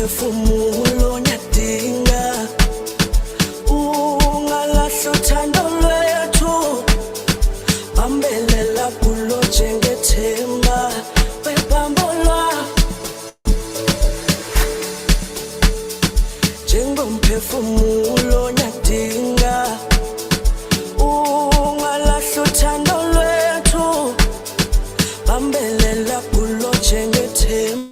umphefumulo nyadinga ungalahla uthando lwethu bambelela kulo njengethemba webambolwa njengomphefumulo nyadinga ungalahla uthando lwethu bambelela kulo njengethemba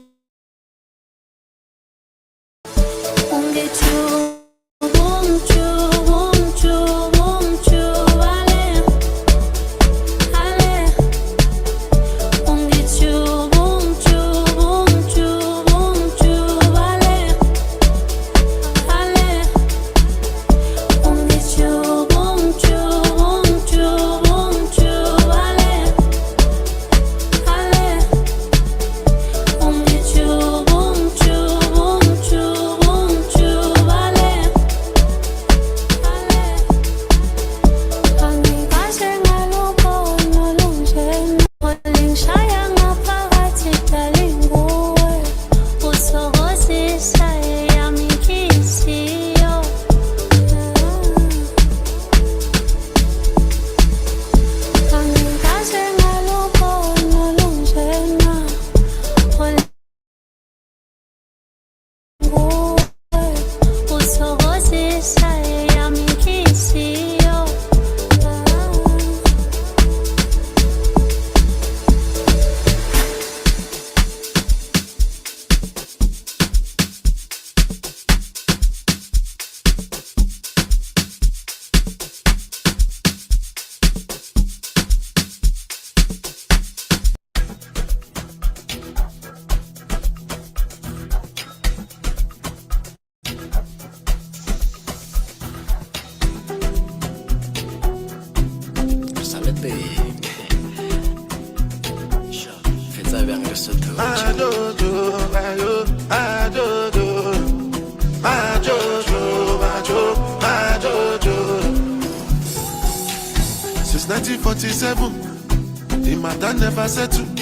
Since 1947, the matter never settled.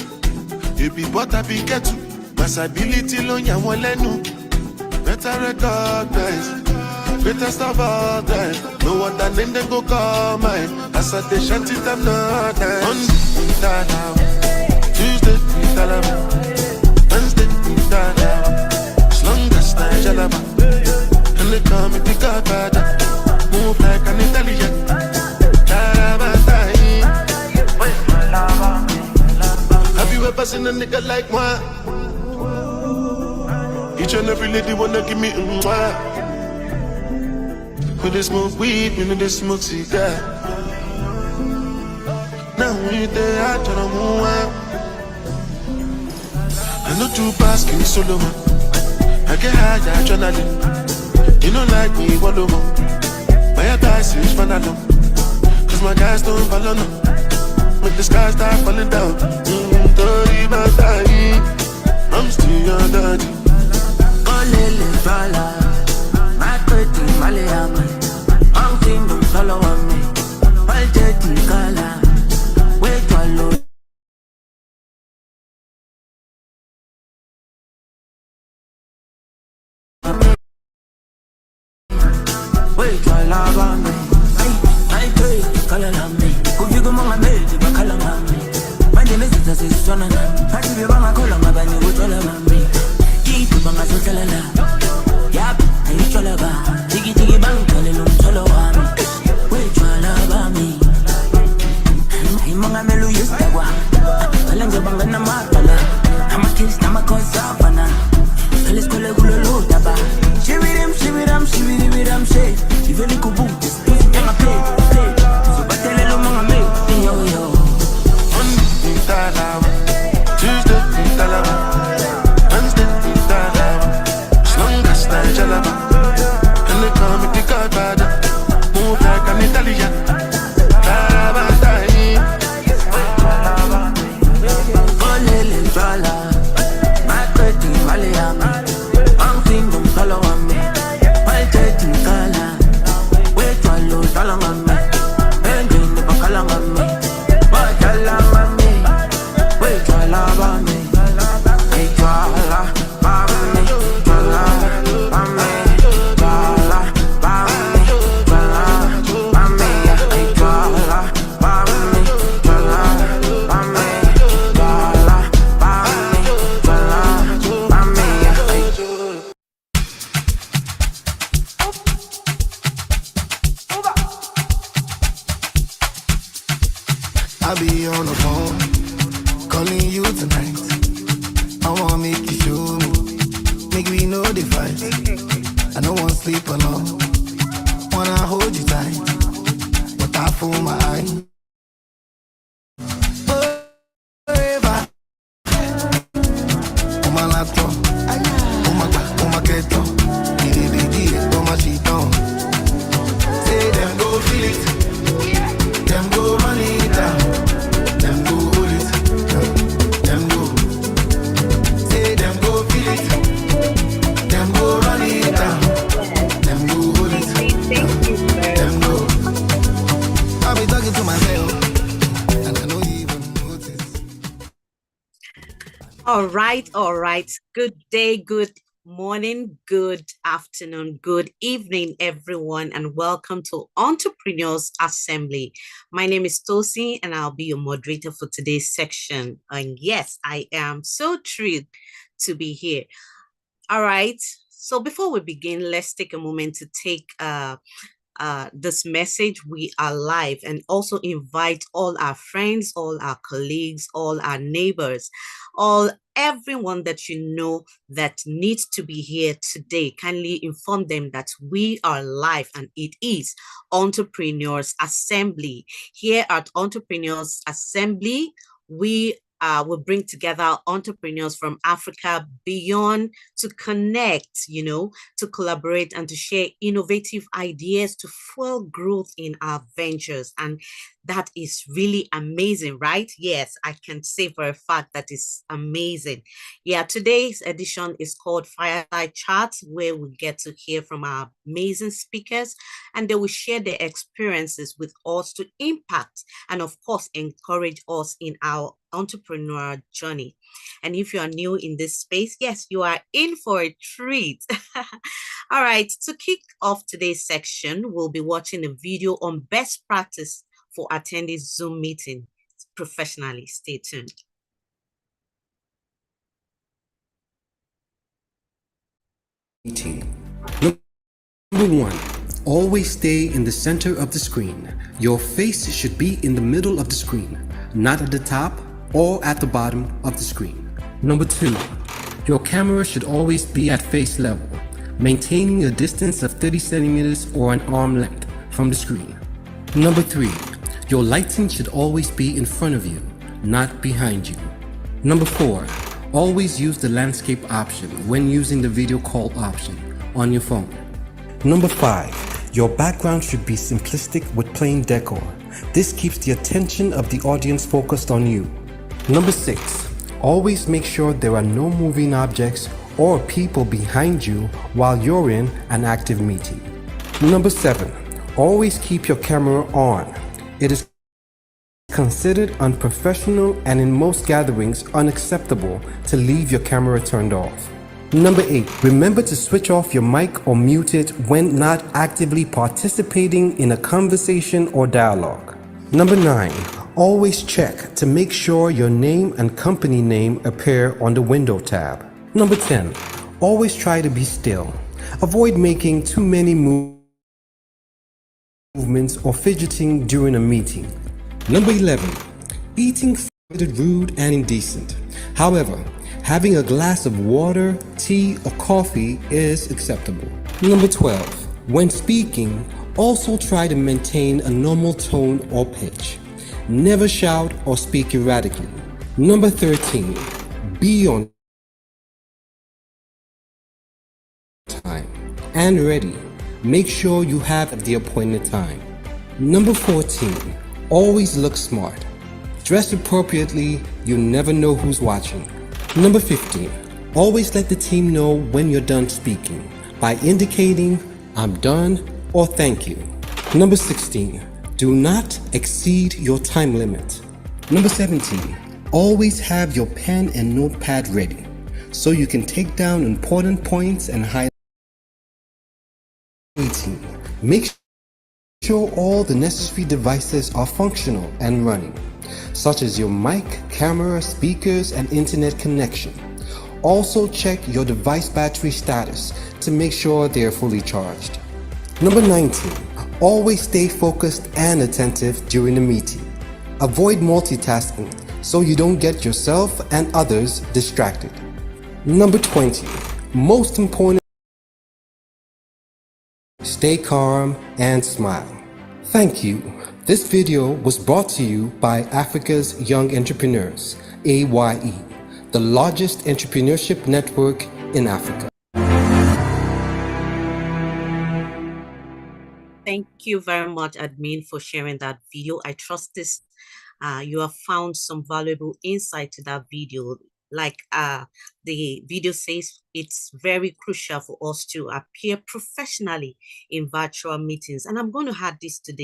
You be but I be get to. Massability lo nyawo lenu. Better recognize, better stop all that. No other name then go call mine. As I dey shanty them not nice. Monday, Dada. Tuesday, Dada. Wednesday, Dada. As long as I jalaba. And they call me the Godfather. Move like an Italian. Have you ever seen a nigga like moi? Each and every lady wanna give me mwah. When they smoke weed, when they smoke cigar. Now we there, I try to move out. I know two pass, give me solo man. I get high, adrenaline. You don't like me, one more. My guys is fun alone. Cause my guys don't follow no. Make the sky start falling down. Dirty my time. I'm still your daddy. Olele fala, my pretty Malayama. I'm thinking follow on me. All dirty color. Wait for load. Wait for love on me. I pretty color on me. Go you go mama made the color on me. My name is Sona. I see you bang a color my bani with all of me. Keep you bang a social la. Yap, I chola ba. Tiki tiki bang kalelo cholo wa me. Wait for love on me. I'm a melu yestawa. Kalanga banga na matala. I'm a kiss na makozavana. Let's go let go load ba. Shiviram shiviram shiviram she. You very cool boom. This is a play. So batelelo mga me. Yo yo. Monday, Dada. Tuesday, Dada. Wednesday, Dada. As long as I jalaba. And they call me the Godfather. Move like an Italian. Olele fala, my pretty Malayama. I'm thinking follow on me. My dirty color. Wait for load, follow on me. And you never call on me. on the phone, calling you tonight. I wanna make you show me, make we know the fight. I don't wanna sleep alone, wanna hold you tight, but I fool my eye. Forever, on my laptop, on my keto, on my sheet on. Say them go feel it, them go run it down, them go hold it, them go. Say them go feel it, them go run it down, them go hold it, them go. I'll be talking to myself, and I don't even notice. All right. Good day, good morning, good afternoon, good evening, everyone, and welcome to Entrepreneurs Assembly. My name is Tosi, and I'll be your moderator for today's section. And yes, I am so thrilled to be here. All right. So before we begin, let's take a moment to take this message. We are live, and also invite all our friends, all our colleagues, all our neighbors, everyone that you know that needs to be here today. Kindly inform them that we are live, and it is Entrepreneurs Assembly. Here at Entrepreneurs Assembly, we will bring together entrepreneurs from Africa beyond to connect, to collaborate and to share innovative ideas to fuel growth in our ventures. And that is really amazing, right? Yes, I can say for a fact that is amazing. Yeah, today's edition is called Fireside Chat, where we get to hear from our amazing speakers, and they will share their experiences with us to impact and, of course, encourage us in our entrepreneurial journey. And if you are new in this space, yes, you are in for a treat. All right, to kick off today's section, we'll be watching a video on best practice for attending Zoom meeting professionally. Stay tuned. Number 1, always stay in the center of the screen. Your face should be in the middle of the screen, not at the top or at the bottom of the screen. Number 2, your camera should always be at face level, maintaining a distance of 30 centimeters or an arm length from the screen. Number 3, your lighting should always be in front of you, not behind you. Number 4, always use the landscape option when using the video call option on your phone. Number 5, your background should be simplistic with plain decor. This keeps the attention of the audience focused on you. Number 6, always make sure there are no moving objects or people behind you while you're in an active meeting. Number 7, always keep your camera on. It is considered unprofessional and in most gatherings unacceptable to leave your camera turned off. Number 8, remember to switch off your mic or mute it when not actively participating in a conversation or dialogue. Number 9, always check to make sure your name and company name appear on the window tab. Number 10, always try to be still. Avoid making too many movements or fidgeting during a meeting. Number 11, eating is rude and indecent. However, having a glass of water, tea, or coffee is acceptable. Number 12, when speaking, also try to maintain a normal tone or pitch. Never shout or speak erratically. Number 13, be on time and ready. Make sure you have the appointed time. Number 14, always look smart. Dress appropriately, you never know who's watching. Number 15, always let the team know when you're done speaking by indicating I'm done or thank you. Number 16, do not exceed your time limit. Number 17, always have your pen and notepad ready so you can take down important points and highlight. 18, make sure all the necessary devices are functional and running, such as your mic, camera, speakers, and internet connection. Also check your device battery status to make sure they are fully charged. Number 19, always stay focused and attentive during the meeting. Avoid multitasking so you don't get yourself and others distracted. Number 20. Most important, stay calm and smile. Thank you. This video was brought to you by Africa's Young Entrepreneurs, AYE, the largest entrepreneurship network in Africa. Thank you very much, admin, for sharing that video. I trust this you have found some valuable insight to that video. Like the video says, it's very crucial for us to appear professionally in virtual meetings. And I'm going to add this to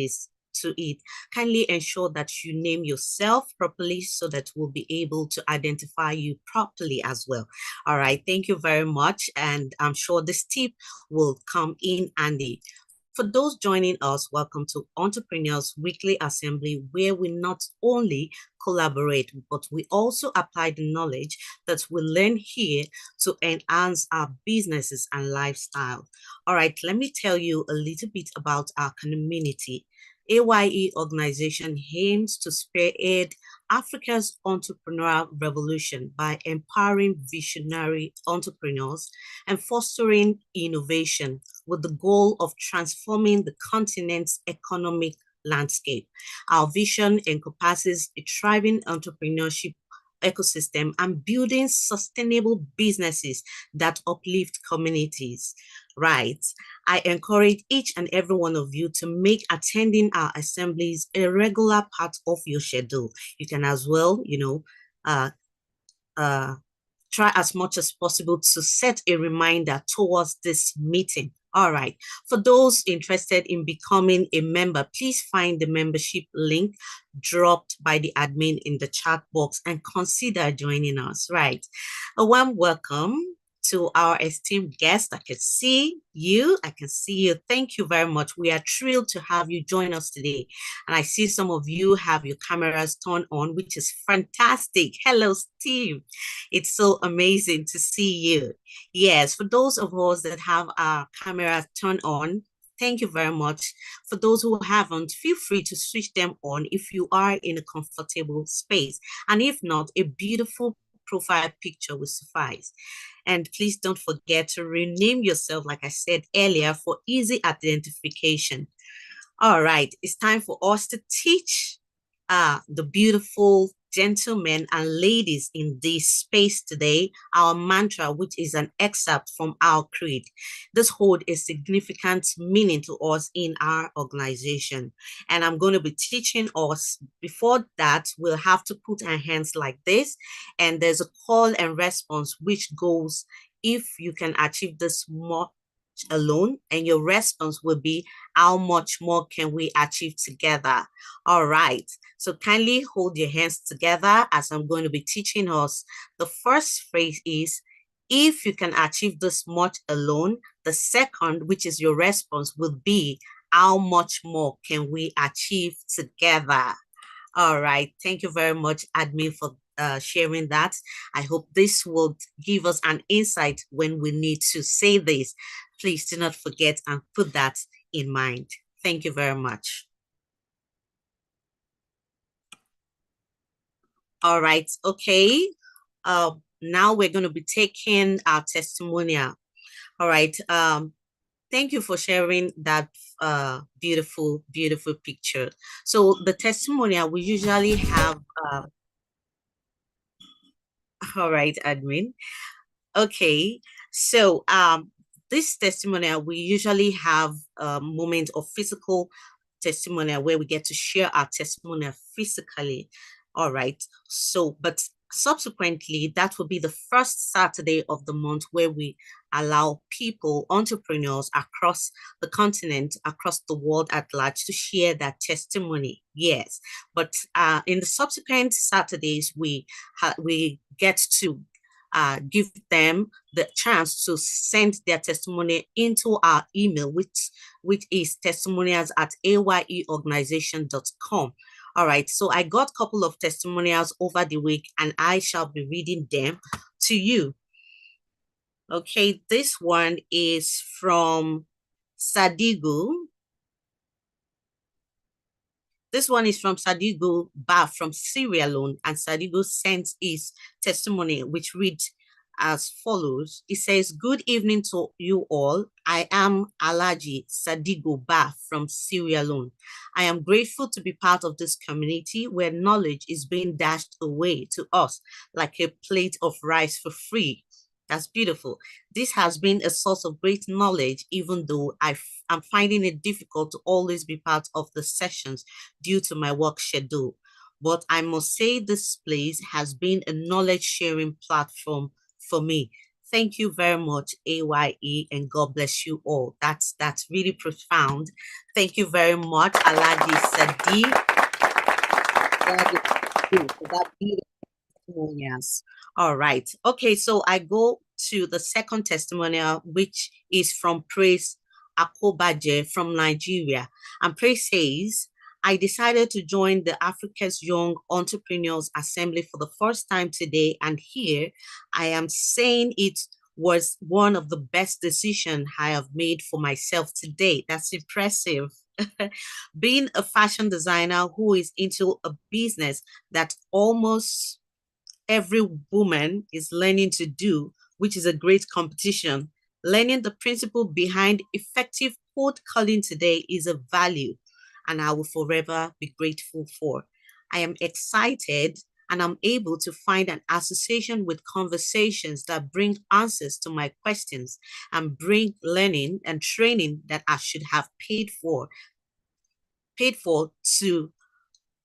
it. Kindly ensure that you name yourself properly so that we'll be able to identify you properly as well. All right, thank you very much. And I'm sure this tip will come in handy. For those joining us, welcome to Entrepreneurs Weekly Assembly, where we not only collaborate, but we also apply the knowledge that we learn here to enhance our businesses and lifestyle. All right, let me tell you a little bit about our community. AYE organization aims to spearhead Africa's entrepreneurial revolution by empowering visionary entrepreneurs and fostering innovation with the goal of transforming the continent's economic landscape. Our vision encompasses a thriving entrepreneurship ecosystem and building sustainable businesses that uplift communities. Right. I encourage each and every one of you to make attending our assemblies a regular part of your schedule. You can as well, try as much as possible to set a reminder towards this meeting. All right. For those interested in becoming a member, please find the membership link dropped by the admin in the chat box and consider joining us. Right. A warm welcome to our esteemed guest. I can see you. Thank you very much. We are thrilled to have you join us today. And I see some of you have your cameras turned on, which is fantastic. Hello, Steve. It's so amazing to see you. Yes, for those of us that have our cameras turned on, thank you very much. For those who haven't, feel free to switch them on if you are in a comfortable space. And if not, a beautiful profile picture will suffice. And please don't forget to rename yourself, like I said earlier, for easy identification. All right, it's time for us to teach the beautiful gentlemen and ladies in this space today our mantra, which is an excerpt from our creed. This holds a significant meaning to us in our organization. And I'm going to be teaching us. Before that, we'll have to put our hands like this. And there's a call and response, which goes, if you can achieve this much alone, and your response will be, how much more can we achieve together? All right, so kindly hold your hands together as I'm going to be teaching us. The first phrase is, if you can achieve this much alone. The second, which is your response, will be, how much more can we achieve together? All right, thank you very much, admin, for sharing that. I hope this will give us an insight when we need to say this. Please do not forget and put that in mind. Thank you very much. All right, okay. Now we're going to be taking our testimonial. All right. Thank you for sharing that beautiful, beautiful picture. So the testimonial, we usually have, all right, admin. Okay, so this testimonial, we usually have a moment of physical testimonial where we get to share our testimonial physically. All right, so but subsequently, that will be the first Saturday of the month where we allow people, entrepreneurs across the continent, across the world at large, to share their testimony. Yes, but in the subsequent Saturdays, we get to give them the chance to send their testimony into our email, which is testimonials@ayeorganization.com. All right, so I got a couple of testimonials over the week, and I shall be reading them to you. Okay, this one is from Sadigu. This one is from Sadigo Ba from Sierra Leone, and Sadigo sends his testimony, which reads as follows. It says, "Good evening to you all. I am Alaji Sadigo Ba from Sierra Leone. I am grateful to be part of this community where knowledge is being dashed away to us like a plate of rice for free." That's beautiful. This has been a source of great knowledge, even though I'm finding it difficult to always be part of the sessions due to my work schedule. But I must say this place has been a knowledge sharing platform for me. Thank you very much, AYE, and God bless you all. That's really profound. Thank you very much, Alaji Sadi. That beautiful testimonials. All right. Okay, so I go to the second testimonial, which is from Praise Akobaje from Nigeria. And Praise says, "I decided to join the Africa's Young Entrepreneurs Assembly for the first time today, and here I am saying it was one of the best decisions I have made for myself today." That's impressive. Being a fashion designer who is into a business that almost every woman is learning to do, which is a great competition. Learning the principle behind effective cold calling today is a value, and I will forever be grateful for. I am excited and I'm able to find an association with conversations that bring answers to my questions and bring learning and training that I should have paid for to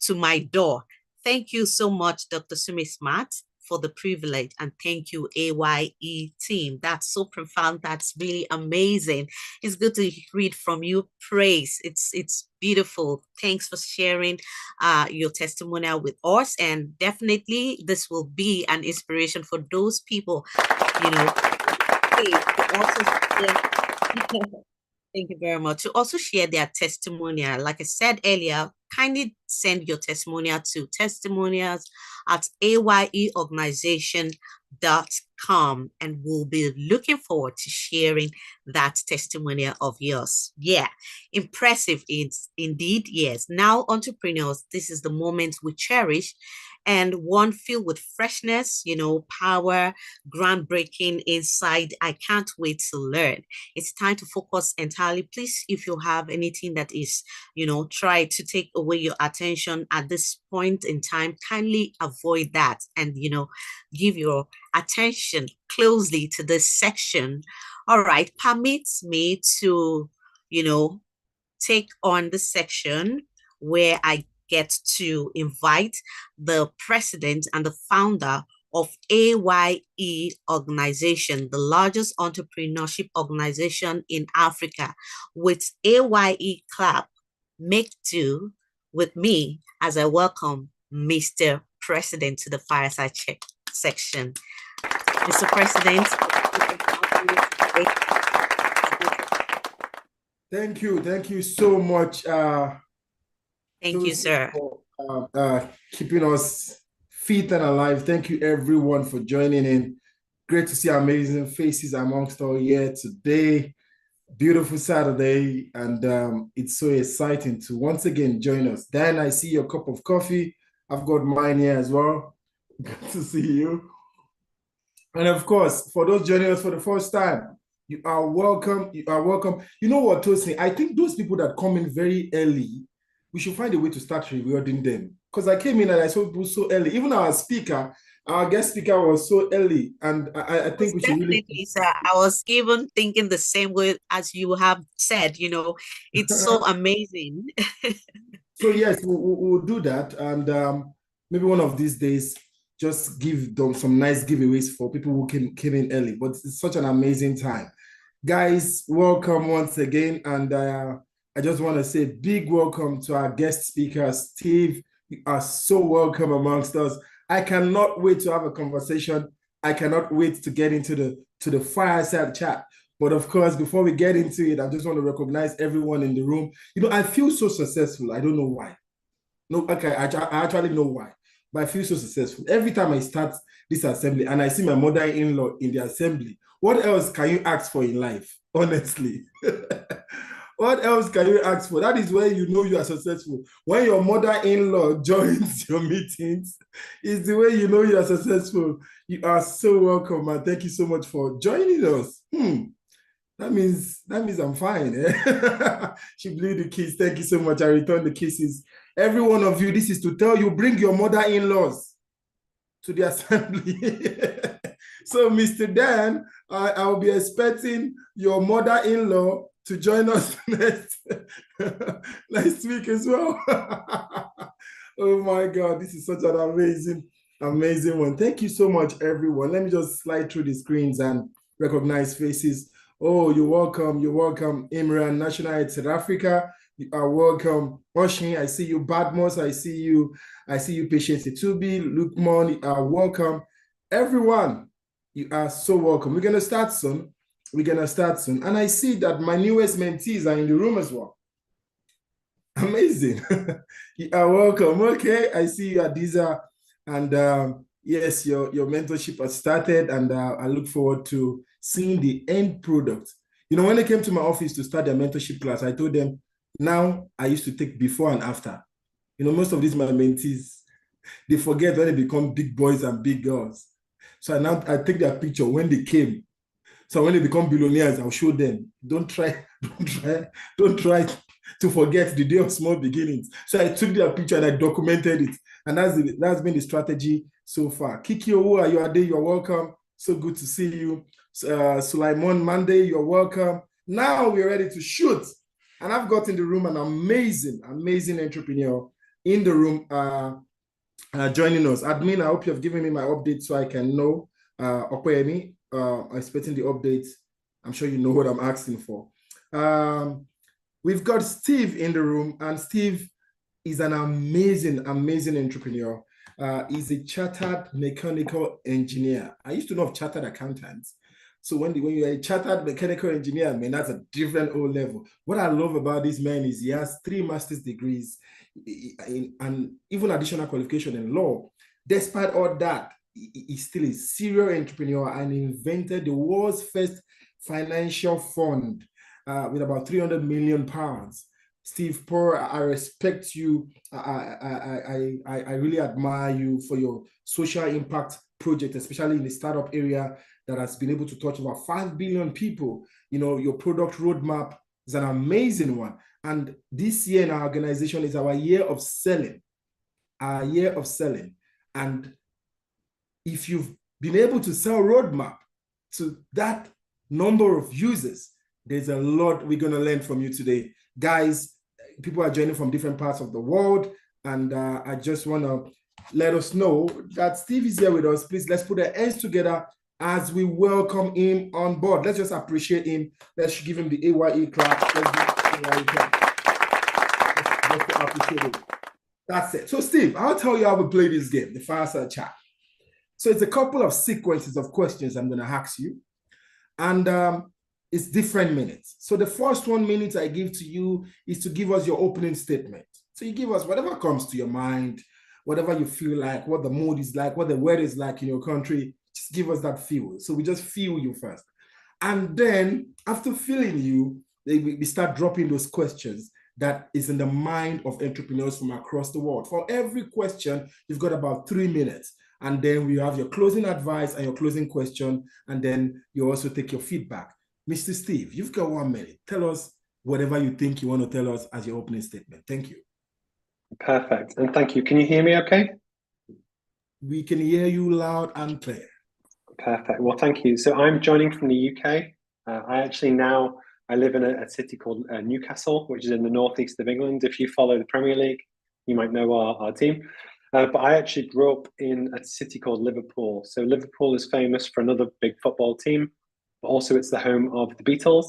my door. Thank you so much, Dr. Sumi Smart, for the privilege, and thank you, AYE team. That's so profound. That's really amazing. It's good to read from you. Praise. It's beautiful. Thanks for sharing your testimonial with us, and definitely this will be an inspiration for those people, you know. Thank you very much. To also share their testimonial, like I said earlier, kindly send your testimonial to testimonials@ayeorganization.com, and we'll be looking forward to sharing that testimonial of yours. Yeah, impressive indeed. Yes. Now, entrepreneurs, this is the moment we cherish, and one filled with freshness, power, groundbreaking insight. I can't wait to learn. It's time to focus entirely. Please, if you have anything that is, try to take away your attention at this point in time, kindly avoid that and, give your attention closely to this section. All right, permits me to, take on the section where I get to invite the president and the founder of AYE organization, the largest entrepreneurship organization in Africa. With AYE clap, make do with me as I welcome Mr. President to the Fireside Check section. Mr. President. Thank you so much. Thank you, sir. For keeping us fit and alive. Thank you, everyone, for joining in. Great to see amazing faces amongst all here today. Beautiful Saturday, and it's so exciting to once again join us. Dan, I see your cup of coffee. I've got mine here as well. Good to see you. And of course, for those joining us for the first time, you are welcome. You are welcome. You know what, Tosin? I think those people that come in very early, we should find a way to start rewarding them. Because I came in and I saw people so early. Even our guest speaker was so early. And I think we should definitely, sir. I was even thinking the same way as you have said, it's so amazing. So yes, we'll do that. And maybe one of these days, just give them some nice giveaways for people who came in early. But it's such an amazing time. Guys, welcome once again. And I just want to say big welcome to our guest speaker, Steve. You are so welcome amongst us. I cannot wait to have a conversation. I cannot wait to get into the fireside chat. But of course, before we get into it, I just want to recognize everyone in the room. I feel so successful. I don't know why. No, okay, I actually know why. But I feel so successful. Every time I start this assembly and I see my mother-in-law in the assembly, what else can you ask for in life? Honestly. What else can you ask for? That is where you know you are successful. When your mother-in-law joins your meetings, is the way you know you are successful. You are so welcome, and thank you so much for joining us. That means I'm fine. She blew the kiss. Thank you so much. I return the kisses. Every one of you, this is to tell you, bring your mother-in-laws to the assembly. So, Mr. Dan, I'll be expecting your mother-in-law to join us next week as well. Oh my God, this is such an amazing one. Thank you so much, everyone. Let me just slide through the screens and recognize faces. Oh, you're welcome. You're welcome, Imran, National Aid South Africa. You are welcome. Oshin, I see you. Badmos, I see you. I see you, Patience Itubi, Luke Mon, you are welcome. Everyone, you are so welcome. We're going to start soon. And I see that my newest mentees are in the room as well. Amazing. You are welcome. Okay, I see you, Adiza. And yes, your mentorship has started, and I look forward to seeing the end product. You know, when they came to my office to start their mentorship class, I told them, now I used to take before and after. You know, most of these my mentees, they forget when they become big boys and big girls. So now I take their picture when they came. So when they become billionaires, I'll show them. Don't try to forget the day of small beginnings. So I took their picture and I documented it. And that's been the strategy so far. Kiki Owu, you are there, you're welcome. So good to see you. Sulaimon Monday, you're welcome. Now we're ready to shoot. And I've got in the room an amazing entrepreneur in the room joining us. Admin, I hope you have given me my update so I can know. Okoyemi, expecting the updates. I'm sure you know what I'm asking for. We've got Steve in the room, and Steve is an amazing entrepreneur. He's a chartered mechanical engineer. I used to know of chartered accountants. So when you're a chartered mechanical engineer, man, that's a different old level. What I love about this man is he has 3 master's degrees and even additional qualification in law. Despite all that, he's still a serial entrepreneur and invented the world's first financial fund with about 300 million pounds. Steve Poor, I respect you. I really admire you for your social impact project, especially in the startup area that has been able to touch about 5 billion people. You know, your product roadmap is an amazing one. And this year in our organization is our year of selling. And if you've been able to sell roadmap to that number of users, there's a lot we're going to learn from you today. Guys, people are joining from different parts of the world. And I just want to let us know that Steve is here with us. Please, let's put our hands together as we welcome him on board. Let's just appreciate him. Let's give him the AYE clap. Let's do the AYE clap. Let's appreciate him. That's it. So, Steve, I'll tell you how we play this game, the Fireside Chat. So it's a couple of sequences of questions I'm going to ask you. And it's different minutes. So the first 1 minute I give to you is to give us your opening statement. So you give us whatever comes to your mind, whatever you feel like, what the mood is like, what the weather is like in your country. Just give us that feel. So we just feel you first. And then after feeling you, we start dropping those questions that is in the mind of entrepreneurs from across the world. For every question, you've got about 3 minutes. And then we have your closing advice and your closing question. And then you also take your feedback. Mr. Steve, you've got 1 minute. Tell us whatever you think you want to tell us as your opening statement. Thank you. Perfect. And thank you. Can you hear me okay? We can hear you loud and clear. Perfect. Well, thank you. So I'm joining from the UK. I live in a city called Newcastle, which is in the northeast of England. If you follow the Premier League, you might know our team. But I actually grew up in a city called Liverpool. So Liverpool is famous for another big football team, but also it's the home of the Beatles.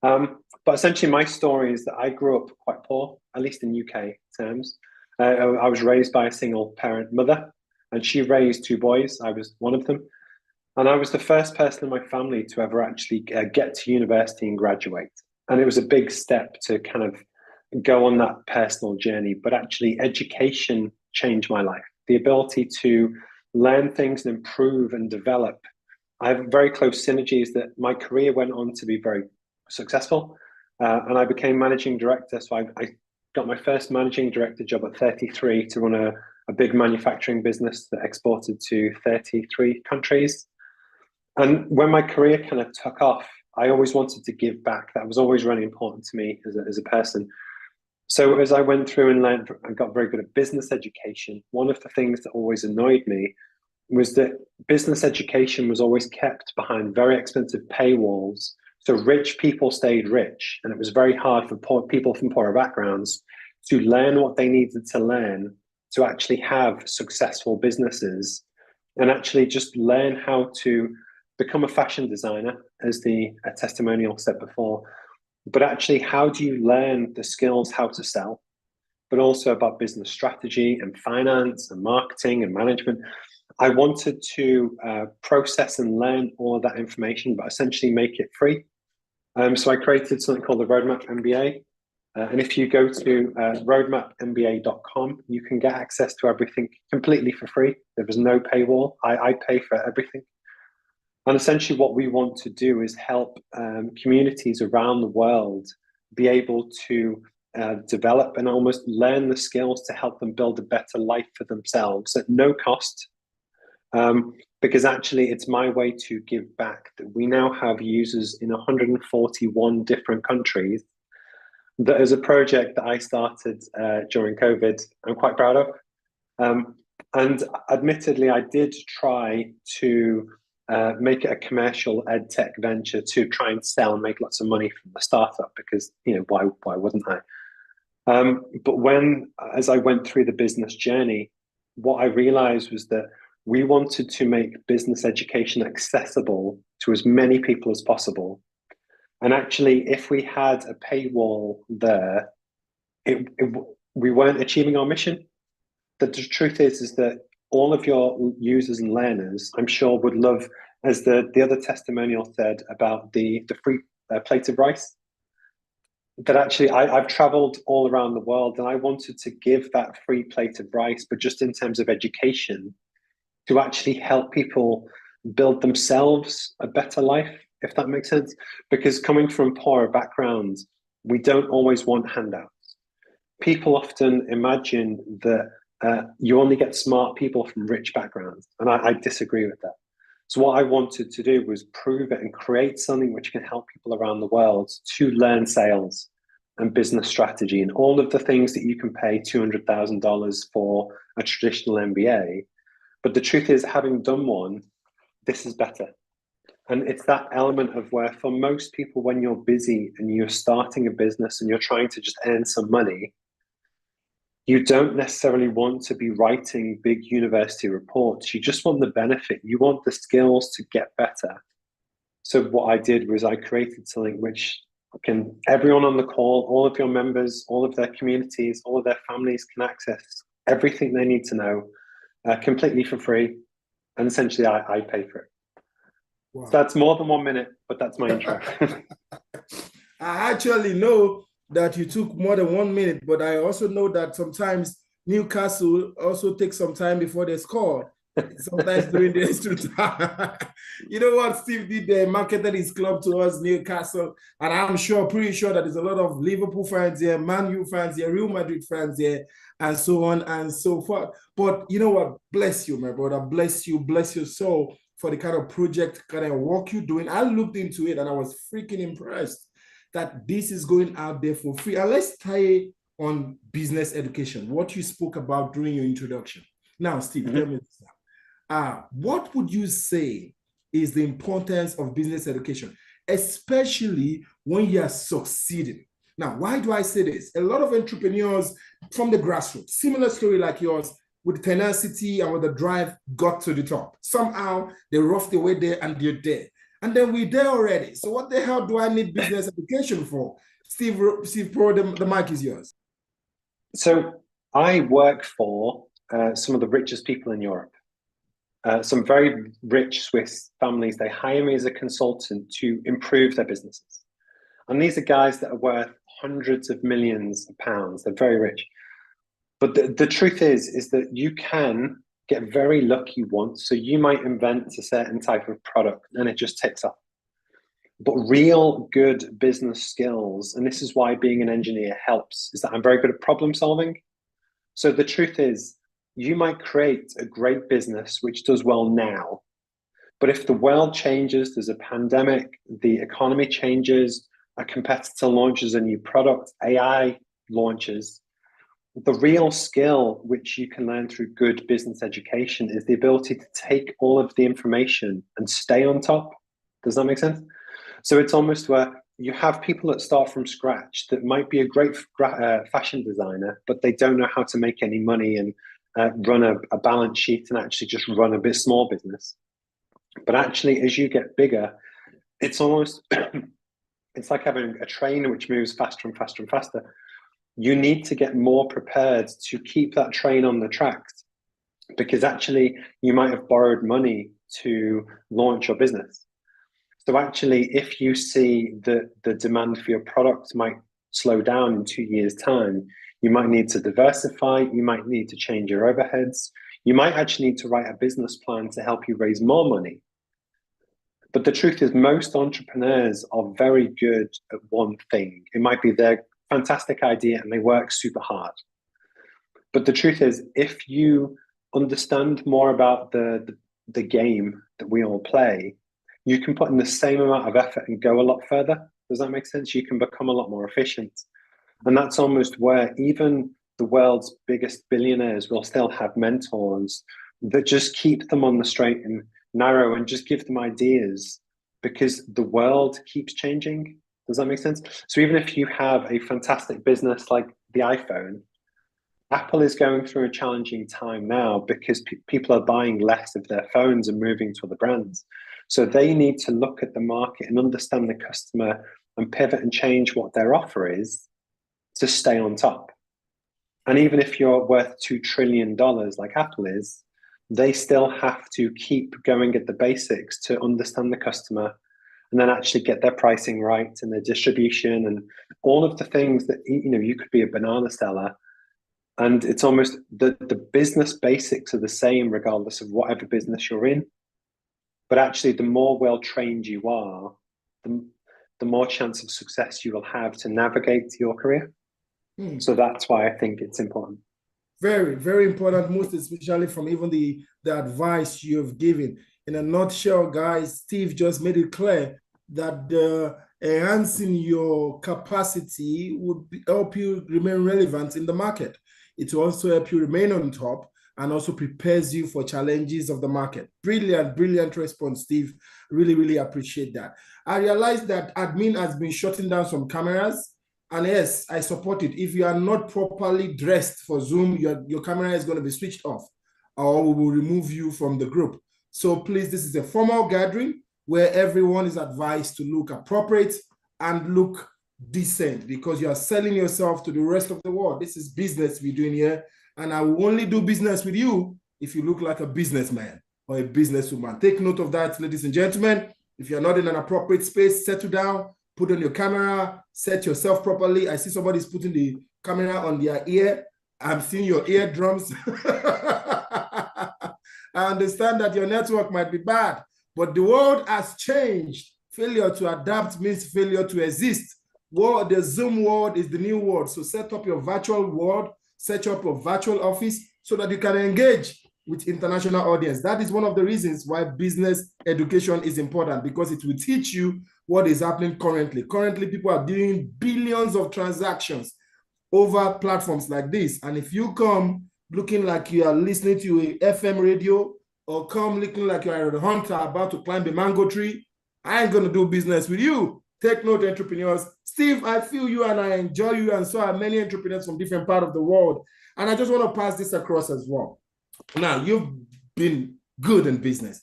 But essentially my story is that I grew up quite poor, at least in UK terms. I was raised by a single parent mother, and she raised 2 boys. I was one of them. And I was the first person in my family to ever actually get to university and graduate. And it was a big step to kind of go on that personal journey, but actually education changed my life. The ability to learn things and improve and develop. I have very close synergies that my career went on to be very successful, and I became managing director. So I got my first managing director job at 33 to run a big manufacturing business that exported to 33 countries. And when my career kind of took off, I always wanted to give back. That was always really important to me as a person. So as I went through and learned and got very good at business education, one of the things that always annoyed me was that business education was always kept behind very expensive paywalls. So rich people stayed rich, and it was very hard for poor people from poorer backgrounds to learn what they needed to learn to actually have successful businesses and actually just learn how to become a fashion designer, as the testimonial said before. But actually, how do you learn the skills how to sell, but also about business strategy and finance and marketing and management? I wanted to process and learn all of that information, but essentially make it free. So I created something called the Roadmap MBA. And if you go to roadmapmba.com, you can get access to everything completely for free. There was no paywall. I pay for everything. And essentially what we want to do is help communities around the world be able to develop and almost learn the skills to help them build a better life for themselves at no cost. Because actually it's my way to give back. We now have users in 141 different countries. That is a project that I started during COVID, I'm quite proud of. And admittedly, I did try to make it a commercial ed tech venture to try and sell and make lots of money from the startup, because, you know, why wouldn't I? But as I went through the business journey, what I realized was that we wanted to make business education accessible to as many people as possible. And actually, if we had a paywall there, we weren't achieving our mission. The truth is that all of your users and learners, I'm sure, would love, as the other testimonial said about the free plate of rice, that actually I've traveled all around the world and I wanted to give that free plate of rice, but just in terms of education, to actually help people build themselves a better life, if that makes sense. Because coming from poorer backgrounds, we don't always want handouts. People often imagine that you only get smart people from rich backgrounds, and I disagree with that. So what I wanted to do was prove it and create something which can help people around the world to learn sales and business strategy and all of the things that you can pay $200,000 for a traditional MBA. But the truth is, having done one, this is better. And it's that element of where, for most people, when you're busy and you're starting a business and you're trying to just earn some money, you don't necessarily want to be writing big university reports. You just want the benefit. You want the skills to get better. So what I did was I created something which everyone on the call, all of your members, all of their communities, all of their families can access everything they need to know completely for free. And essentially I pay for it. Wow. So that's more than 1 minute, but that's my intro. I actually know that you took more than 1 minute, but I also know that sometimes Newcastle also takes some time before they score. Sometimes during the extra time. You know what? Steve did marketed his club towards Newcastle, and I'm pretty sure that there's a lot of Liverpool fans here, Man U fans here, Real Madrid fans here, and so on and so forth. But you know what? Bless you, my brother. Bless your soul for the kind of project, kind of work you're doing. I looked into it and I was freaking impressed that this is going out there for free. And let's tie on business education, what you spoke about during your introduction. Now, Steve, tell me this now. What would you say is the importance of business education, especially when you are succeeding? Now, why do I say this? A lot of entrepreneurs from the grassroots, similar story like yours, with tenacity and with the drive, got to the top. Somehow they roughed their way there and they're there. And then we're there already. So what the hell do I need business education for? Steve Pro, the mic is yours. So I work for some of the richest people in Europe. Some very rich Swiss families, they hire me as a consultant to improve their businesses. And these are guys that are worth hundreds of millions of pounds. They're very rich. But the truth is that you can get very lucky once. So you might invent a certain type of product and it just takes off. But real good business skills, and this is why being an engineer helps, is that I'm very good at problem solving. So the truth is, you might create a great business which does well now, but if the world changes, there's a pandemic, the economy changes, a competitor launches a new product, AI launches, the real skill which you can learn through good business education is the ability to take all of the information and stay on top. Does that make sense? So it's almost where you have people that start from scratch that might be a great fashion designer, but they don't know how to make any money and run a balance sheet and actually just run a bit small business. But actually, as you get bigger, it's almost, it's like having a train which moves faster and faster and faster. You need to get more prepared to keep that train on the tracks, because actually you might have borrowed money to launch your business. So actually, if you see that the demand for your product might slow down in 2 years' time, you might need to diversify, you might need to change your overheads, you might actually need to write a business plan to help you raise more money. But the truth is, most entrepreneurs are very good at one thing. It might be their fantastic idea and they work super hard. But the truth is, if you understand more about the game that we all play, you can put in the same amount of effort and go a lot further. Does that make sense? You can become a lot more efficient. And that's almost where even the world's biggest billionaires will still have mentors that just keep them on the straight and narrow and just give them ideas, because the world keeps changing. Does that make sense? So even if you have a fantastic business like the iPhone, Apple is going through a challenging time now because people are buying less of their phones and moving to other brands. So they need to look at the market and understand the customer and pivot and change what their offer is to stay on top. And even if you're worth $2 trillion like Apple is, they still have to keep going at the basics to understand the customer and then actually get their pricing right and their distribution and all of the things that, you know, you could be a banana seller. And it's almost the business basics are the same regardless of whatever business you're in. But actually, the more well-trained you are, the more chance of success you will have to navigate your career. So that's why I think it's important. Very, very important, most especially from even the advice you've given. In a nutshell, guys, Steve just made it clear that enhancing your capacity would help you remain relevant in the market. It will also help you remain on top and also prepares you for challenges of the market. Brilliant, brilliant response, Steve. Really, really appreciate that. I realized that admin has been shutting down some cameras. And yes, I support it. If you are not properly dressed for Zoom, your camera is going to be switched off, or we will remove you from the group. So please, this is a formal gathering where everyone is advised to look appropriate and look decent, because you are selling yourself to the rest of the world. This is business we're doing here. And I will only do business with you if you look like a businessman or a businesswoman. Take note of that, ladies and gentlemen. If you're not in an appropriate space, settle down, put on your camera, set yourself properly. I see somebody's putting the camera on their ear. I'm seeing your eardrums. I understand that your network might be bad, but the world has changed. Failure to adapt means failure to exist. The Zoom world is the new world. So set up your virtual world, set up a virtual office so that you can engage with international audience. That is one of the reasons why business education is important, because it will teach you what is happening currently. Currently, people are doing billions of transactions over platforms like this. And if you come looking like you are listening to a FM radio, or come looking like you are a hunter about to climb a mango tree, I ain't going to do business with you. Take note, entrepreneurs. Steve, I feel you and I enjoy you, and so are many entrepreneurs from different parts of the world. And I just want to pass this across as well. Now, you've been good in business,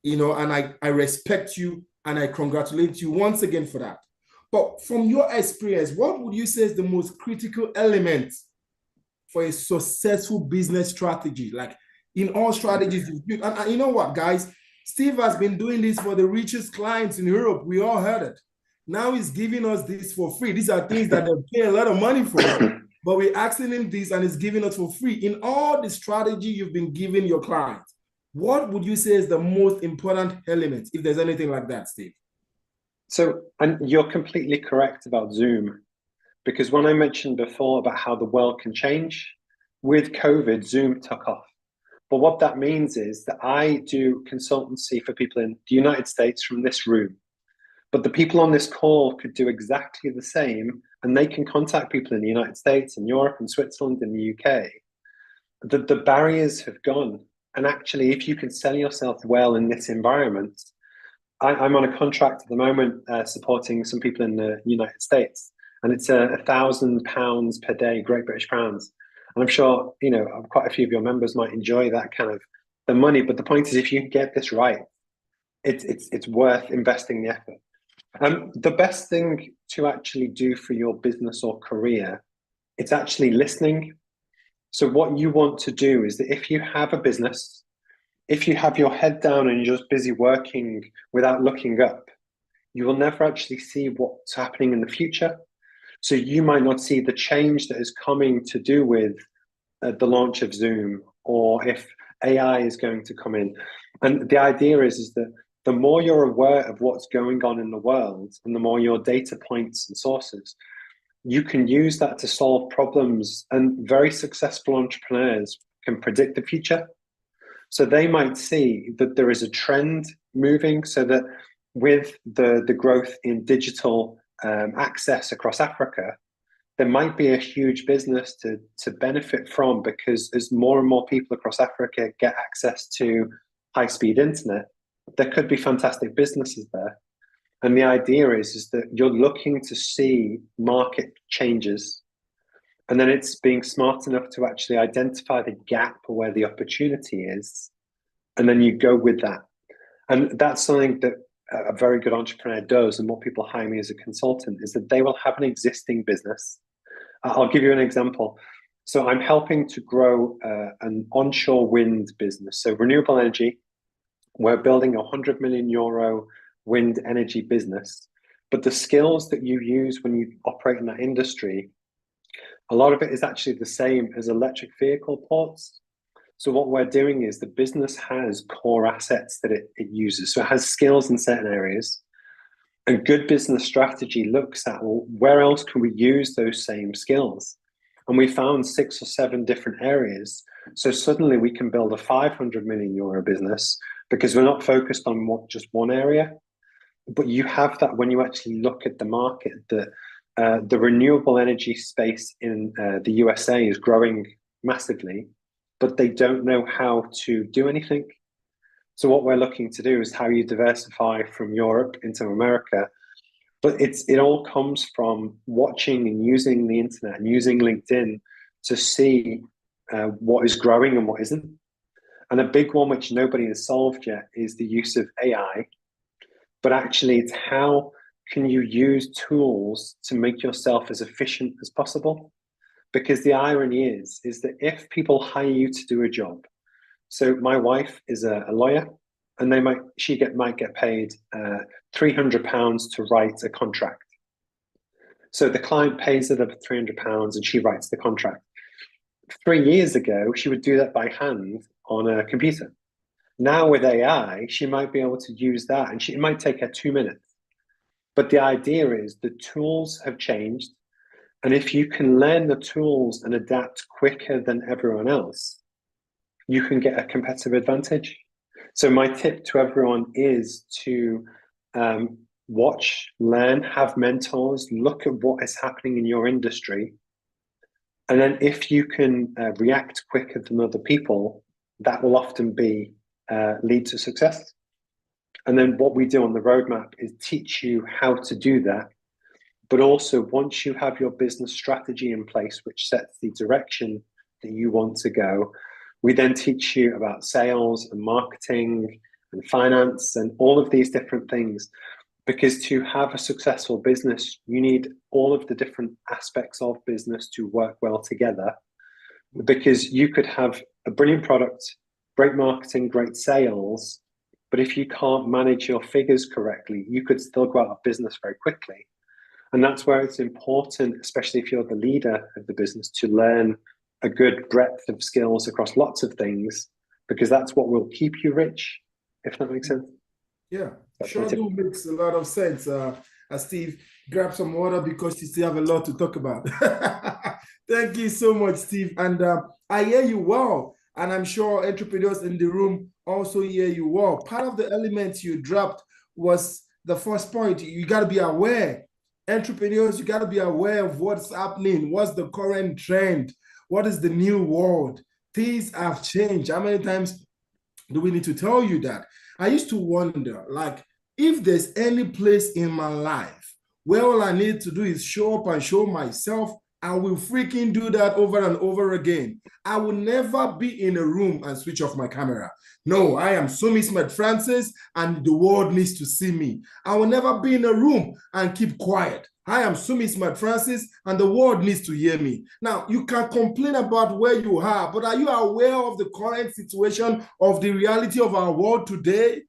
you know, and I respect you and I congratulate you once again for that. But from your experience, what would you say is the most critical element for a successful business strategy? Like in all strategies you've built. And you know what, guys? Steve has been doing this for the richest clients in Europe. We all heard it. Now he's giving us this for free. These are things that they pay a lot of money for. But we're asking him this and he's giving us for free. In all the strategy you've been giving your clients, what would you say is the most important element, if there's anything like that, Steve? So, and you're completely correct about Zoom, because when I mentioned before about how the world can change, with COVID, Zoom took off. But what that means is that I do consultancy for people in the United States from this room. But the people on this call could do exactly the same, and they can contact people in the United States and Europe and Switzerland and the UK. The barriers have gone. And actually, if you can sell yourself well in this environment, I'm on a contract at the moment supporting some people in the United States, and it's £1,000 per day, Great British pounds. And I'm sure, you know, quite a few of your members might enjoy that kind of the money. But the point is, if you get this right, it's worth investing the effort. The best thing to actually do for your business or career, it's actually listening. So what you want to do is that if you have a business, if you have your head down and you're just busy working without looking up, you will never actually see what's happening in the future. So you might not see the change that is coming to do with the launch of Zoom, or if AI is going to come in. And the idea is that the more you're aware of what's going on in the world and the more your data points and sources, you can use that to solve problems. And very successful entrepreneurs can predict the future. So they might see that there is a trend moving, so that with the growth in digital access across Africa, there might be a huge business to benefit from, because as more and more people across Africa get access to high-speed internet, there could be fantastic businesses there. And the idea is that you're looking to see market changes, and then it's being smart enough to actually identify the gap or where the opportunity is, and then you go with that. And that's something that a very good entrepreneur does, and what people hire me as a consultant is that they will have an existing business. I'll give you an example. So I'm helping to grow an onshore wind business, so renewable energy. We're building a €100 million wind energy business, but the skills that you use when you operate in that industry, a lot of it is actually the same as electric vehicle ports. So what we're doing is the business has core assets that it uses. So it has skills in certain areas. And good business strategy looks at, well, where else can we use those same skills? And we found 6 or 7 different areas. So suddenly we can build a €500 million business, because we're not focused on just one area. But you have that when you actually look at the market, that the renewable energy space in the USA is growing massively, but they don't know how to do anything. So what we're looking to do is how you diversify from Europe into America. But it all comes from watching and using the internet and using LinkedIn to see what is growing and what isn't. And a big one which nobody has solved yet is the use of AI. But actually, it's how can you use tools to make yourself as efficient as possible? Because the irony is that if people hire you to do a job, so my wife is a lawyer, and might get paid £300 to write a contract. So the client pays her the £300 and she writes the contract. 3 years ago, she would do that by hand on a computer. Now with AI, she might be able to use that, and it might take her 2 minutes. But the idea is the tools have changed. And if you can learn the tools and adapt quicker than everyone else, you can get a competitive advantage. So my tip to everyone is to watch, learn, have mentors, look at what is happening in your industry. And then if you can react quicker than other people, that will often lead to success. And then what we do on the roadmap is teach you how to do that. But also, once you have your business strategy in place, which sets the direction that you want to go, we then teach you about sales and marketing and finance and all of these different things. Because to have a successful business, you need all of the different aspects of business to work well together. Because you could have a brilliant product, great marketing, great sales, but if you can't manage your figures correctly, you could still go out of business very quickly. And that's where it's important, especially if you're the leader of the business, to learn a good breadth of skills across lots of things, because that's what will keep you rich, if that makes sense. Yeah, That's sure do makes a lot of sense. Steve, grab some water because you still have a lot to talk about. Thank you so much, Steve. And I hear you well. And I'm sure entrepreneurs in the room also hear you well. Part of the elements you dropped was the first point. You got to be aware. Entrepreneurs, you got to be aware of what's happening, what's the current trend, what is the new world. Things have changed. How many times do we need to tell you that? I used to wonder, like, if there's any place in my life where all I need to do is show up and show myself, I will freaking do that over and over again. I will never be in a room and switch off my camera. No, I am Sumi Smith Francis and the world needs to see me. I will never be in a room and keep quiet. I am Sumi Smart Francis and the world needs to hear me. Now, you can complain about where you are, but are you aware of the current situation of the reality of our world today?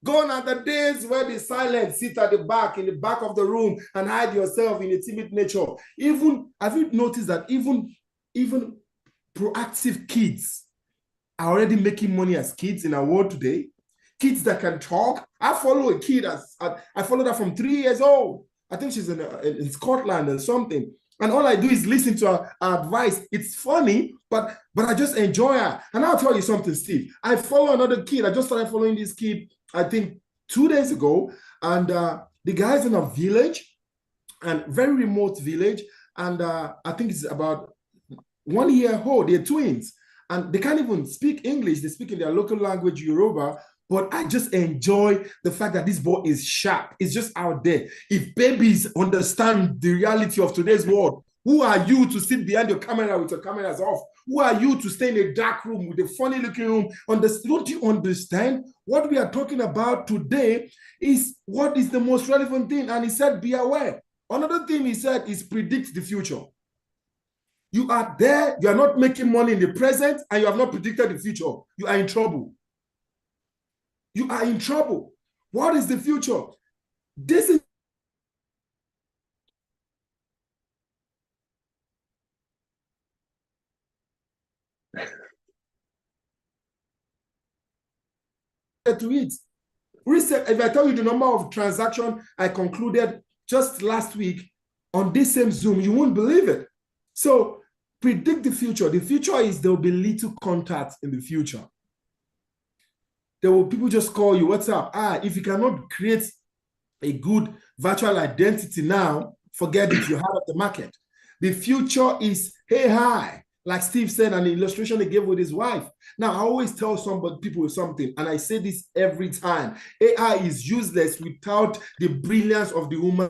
Gone are the days where the silent sit at the back, in the back of the room and hide yourself in a timid nature. Even, have you noticed that even proactive kids are already making money as kids in our world today? Kids that can talk. I follow a kid, I followed her from 3 years old. I think she's in Scotland or something. And all I do is listen to her advice. It's funny, but I just enjoy her. And I'll tell you something, Steve. I follow another kid. I just started following this kid, I think 2 days ago. And the guy's in a village, and very remote village. And I think it's about 1 year old. They're twins. And they can't even speak English. They speak in their local language, Yoruba. But I just enjoy the fact that this boy is sharp. It's just out there. If babies understand the reality of today's world, who are you to sit behind your camera with your cameras off? Who are you to stay in a dark room with a funny looking room? Don't you understand? What we are talking about today is what is the most relevant thing. And he said, be aware. Another thing he said is predict the future. You are there, you are not making money in the present, and you have not predicted the future. You are in trouble. You are in trouble. What is the future? This is to it. Recent, if I tell you the number of transactions I concluded just last week on this same Zoom, you won't believe it. So predict the future. The future is there will be little contact in the future. There will people just call you, what's up? If you cannot create a good virtual identity now, forget it, you're out of the market. The future is, hey, hi, like Steve said, an illustration he gave with his wife. Now, I always tell people something, and I say this every time. AI is useless without the brilliance of the woman.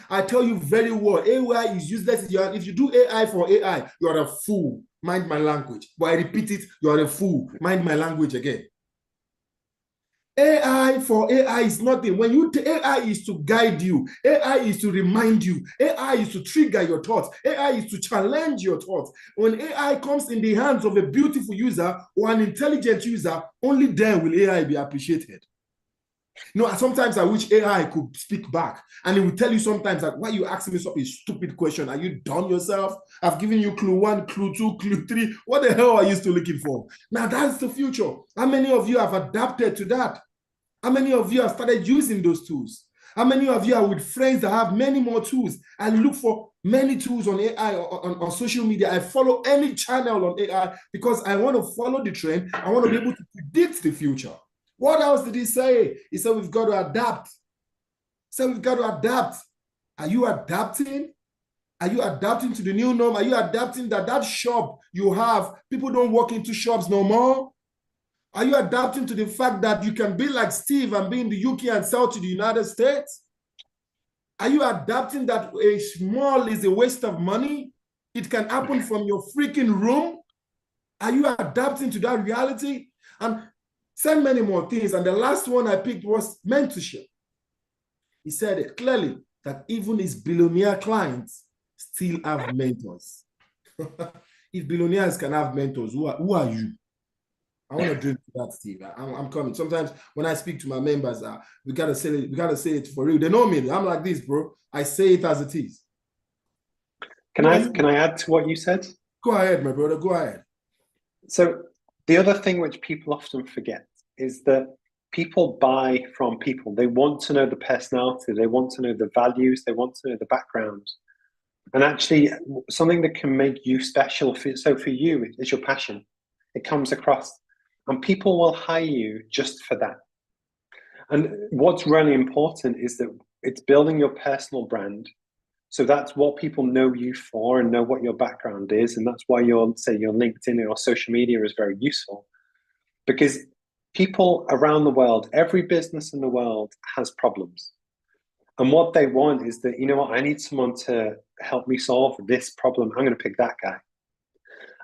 I tell you very well, AI is useless. If you do AI for AI, you are a fool. Mind my language. But I repeat it, you are a fool. Mind my language again. AI for AI is nothing. When you AI is to guide you, AI is to remind you, AI is to trigger your thoughts, AI is to challenge your thoughts. When AI comes in the hands of a beautiful user or an intelligent user, only then will AI be appreciated. You know, sometimes I wish AI could speak back and it will tell you sometimes that, why you asking me such a stupid question? Are you done yourself? I've given you clue 1, clue 2, clue 3. What the hell are you still looking for? Now that's the future. How many of you have adapted to that? How many of you have started using those tools? How many of you are with friends that have many more tools? I look for many tools on AI, on social media. I follow any channel on AI because I want to follow the trend. I want to be able to predict the future. What else did he say? He said, we've got to adapt. He said, we've got to adapt. Are you adapting? Are you adapting to the new norm? Are you adapting that shop you have, people don't walk into shops no more? Are you adapting to the fact that you can be like Steve and be in the UK and sell to the United States? Are you adapting that a mall is a waste of money? It can happen from your freaking room? Are you adapting to that reality? And so many more things. And the last one I picked was mentorship. He said it clearly that even his billionaire clients still have mentors. If billionaires can have mentors, who are you? I want to drink to that, Steve. I'm coming. Sometimes when I speak to my members, we gotta say it for real. They know me. I'm like this, bro. I say it as it is. Can I add to what you said? Go ahead, my brother. Go ahead. So the other thing which people often forget is that people buy from people. They want to know the personality, they want to know the values, they want to know the background. And actually, something that can make you special. So for you, it's your passion. It comes across, and people will hire you just for that. And what's really important is that it's building your personal brand. So that's what people know you for and know what your background is. And that's why your LinkedIn or social media is very useful. Because people around the world, every business in the world has problems. And what they want is that, you know what, I need someone to help me solve this problem. I'm going to pick that guy.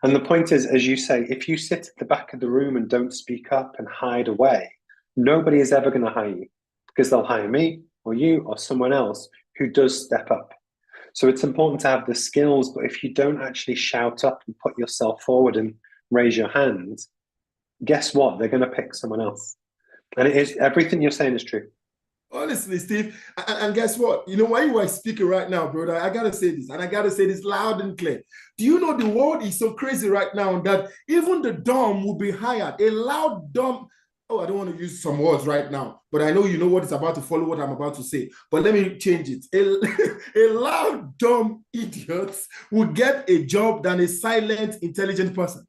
And the point is, as you say, if you sit at the back of the room and don't speak up and hide away, nobody is ever going to hire you, because they'll hire me or you or someone else who does step up. So it's important to have the skills, but if you don't actually shout up and put yourself forward and raise your hand, guess what? They're going to pick someone else. And it is, everything you're saying is true. Honestly, Steve, and guess what? You know, while you are speaking right now, brother, I got to say this, and I got to say this loud and clear. Do you know the world is so crazy right now that even the dumb will be hired? A loud, dumb, oh, I don't want to use some words right now, but I know you know what is about to follow what I'm about to say. But let me change it. A loud, dumb idiot will get a job than a silent, intelligent person.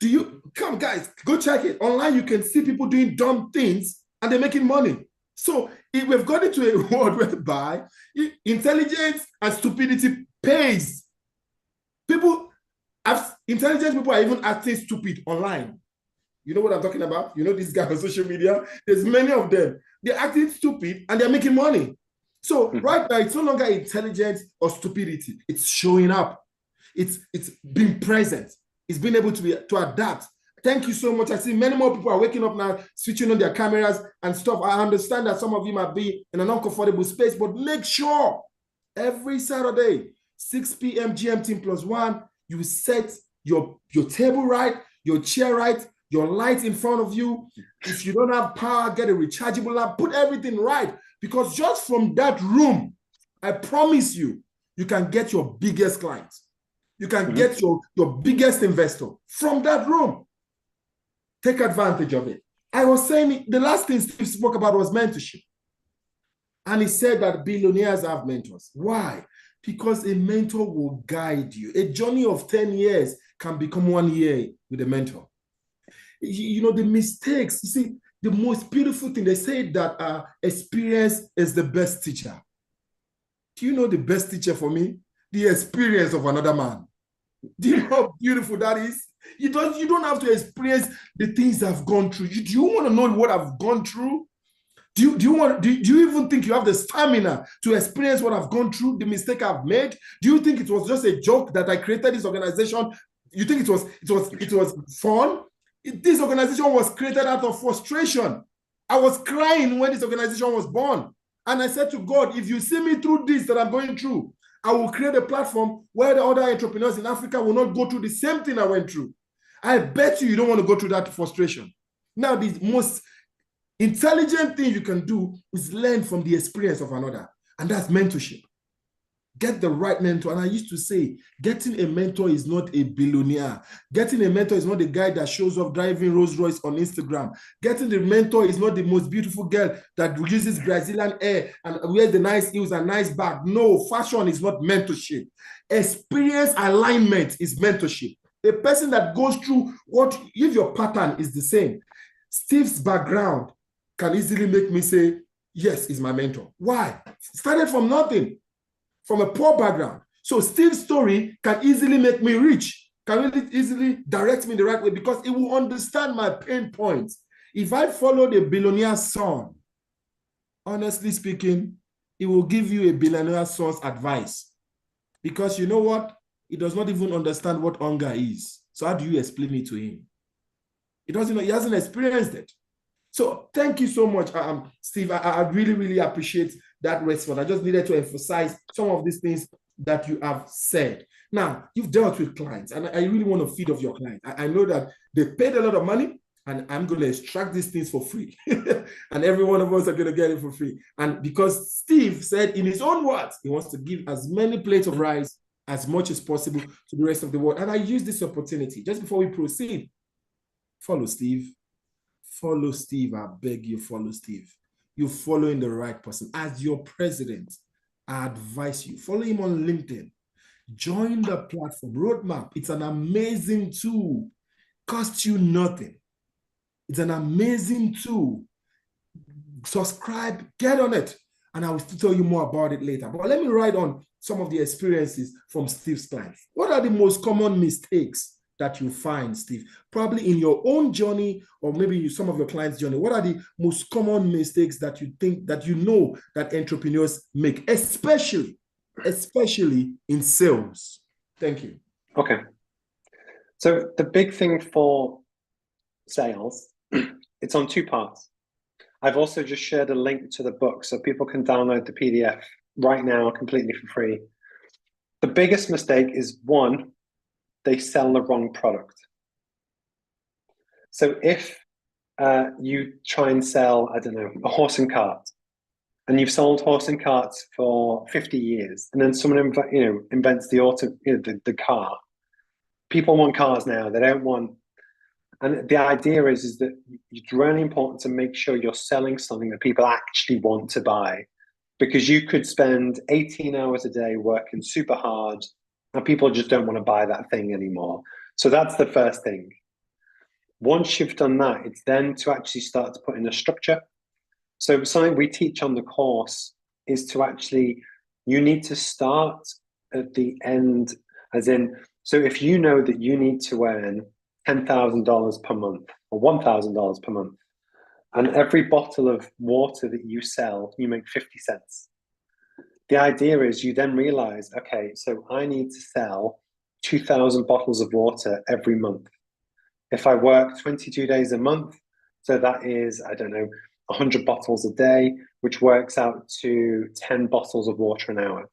Do you, come guys, go check it. Online, you can see people doing dumb things and they're making money. So we've got into a world whereby intelligence and stupidity pays. Intelligent people are even acting stupid online. You know what I'm talking about? You know this guy on social media? There's many of them. They're acting stupid and they're making money. So right now, it's no longer intelligence or stupidity. It's showing up. It's being present. It's being able to adapt. Thank you so much. I see many more people are waking up now, switching on their cameras and stuff. I understand that some of you might be in an uncomfortable space, but make sure every Saturday, 6 p.m. GMT +1, you set your table right, your chair right, your light in front of you. If you don't have power, get a rechargeable lamp, put everything right. Because just from that room, I promise you, you can get your biggest clients. You can get your biggest investor from that room. Take advantage of it. I was saying the last thing Steve spoke about was mentorship. And he said that billionaires have mentors. Why? Because a mentor will guide you. A journey of 10 years can become 1 year with a mentor. You know, the mistakes, you see, the most beautiful thing, they say that experience is the best teacher. Do you know the best teacher for me? The experience of another man. Do you know how beautiful that is? You don't have to experience the things I've gone through. Do you want to know what I've gone through? Do you even think you have the stamina to experience what I've gone through, the mistake I've made? Do you think it was just a joke that I created this organization? You think it was fun? This organization was created out of frustration. I was crying when this organization was born. And I said to God, if you see me through this that I'm going through, I will create a platform where the other entrepreneurs in Africa will not go through the same thing I went through. I bet you don't want to go through that frustration. Now, the most intelligent thing you can do is learn from the experience of another. And that's mentorship. Get the right mentor. And I used to say, getting a mentor is not a billionaire. Getting a mentor is not the guy that shows up driving Rolls Royce on Instagram. Getting the mentor is not the most beautiful girl that uses Brazilian hair and wears the nice heels and nice bag. No, fashion is not mentorship. Experience alignment is mentorship. A person that goes through if your pattern is the same. Steve's background can easily make me say, yes, he's my mentor. Why? Started from nothing. From a poor background. So Steve's story can easily make me rich, can really easily direct me the right way because it will understand my pain points. If I follow the billionaire's son, honestly speaking, it will give you a billionaire's son's advice. Because you know what? He does not even understand what hunger is. So how do you explain it to him? He hasn't experienced it. So thank you so much, Steve. I really, really appreciate that response. I just needed to emphasize some of these things that you have said. Now, you've dealt with clients, and I really want to feed off your clients. I know that they paid a lot of money, and I'm going to extract these things for free. And every one of us are going to get it for free. And because Steve said in his own words, he wants to give as many plates of rice as much as possible to the rest of the world. And I use this opportunity, just before we proceed, follow Steve. follow Steve. I beg you, follow Steve. You're following the right person. As your president, I advise you, follow him on LinkedIn. Join the platform. Roadmap, it's an amazing tool. Costs you nothing. It's an amazing tool. Subscribe, get on it, and I will tell you more about it later. But let me write on some of the experiences from Steve's clients. What are the most common mistakes that you find, Steve? Probably in your own journey, or maybe some of your clients' journey. What are the most common mistakes that you think, that you know, that entrepreneurs make, especially in sales? Thank you. Okay. So the big thing for sales, it's on two parts. I've also just shared a link to the book so people can download the PDF right now completely for free. The biggest mistake is, one, they sell the wrong product. So if you try and sell, I don't know, a horse and cart, and you've sold horse and carts for 50 years, and then someone invents the car. People want cars now. They don't want. And the idea is that it's really important to make sure you're selling something that people actually want to buy, because you could spend 18 hours a day working super hard and people just don't want to buy that thing anymore. So that's the first thing. Once you've done that, it's then to actually start to put in a structure. So something we teach on the course is to actually, you need to start at the end, as in, so if you know that you need to earn $10,000 per month or $1,000 per month, and every bottle of water that you sell, you make 50 cents. The idea is you then realize, okay, so I need to sell 2,000 bottles of water every month. If I work 22 days a month, so that is, I don't know, 100 bottles a day, which works out to 10 bottles of water an hour.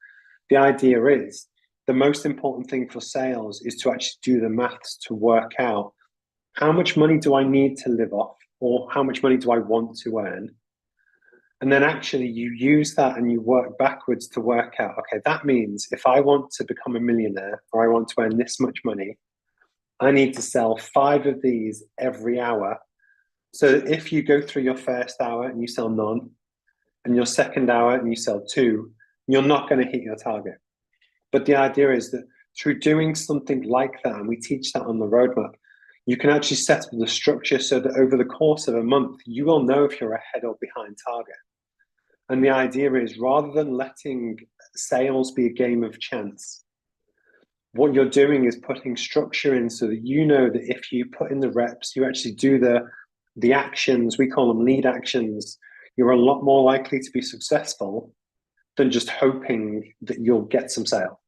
The idea is the most important thing for sales is to actually do the maths to work out how much money do I need to live off, or how much money do I want to earn? And then actually you use that and you work backwards to work out, okay, that means if I want to become a millionaire or I want to earn this much money, I need to sell 5 of these every hour. So if you go through your first hour and you sell none, and your second hour and you sell 2, you're not going to hit your target. But the idea is that through doing something like that, and we teach that on the roadmap, you can actually set up the structure so that over the course of a month, you will know if you're ahead or behind target. And the idea is, rather than letting sales be a game of chance, what you're doing is putting structure in so that you know that if you put in the reps, you actually do the actions, we call them lead actions, you're a lot more likely to be successful than just hoping that you'll get some sale.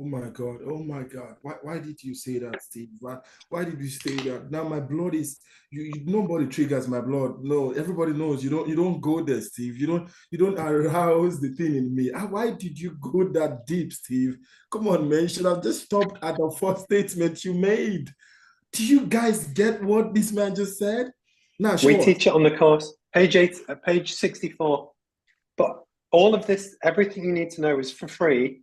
Oh my God. Oh my God. Why did you say that, Steve? Why did you say that? Now my blood is nobody triggers my blood. No, everybody knows you don't go there, Steve. You don't arouse the thing in me. Why did you go that deep, Steve? Come on, man. You should have just stopped at the first statement you made. Do you guys get what this man just said? Now, sure. We teach it on the course, page 64. But all of this, everything you need to know is for free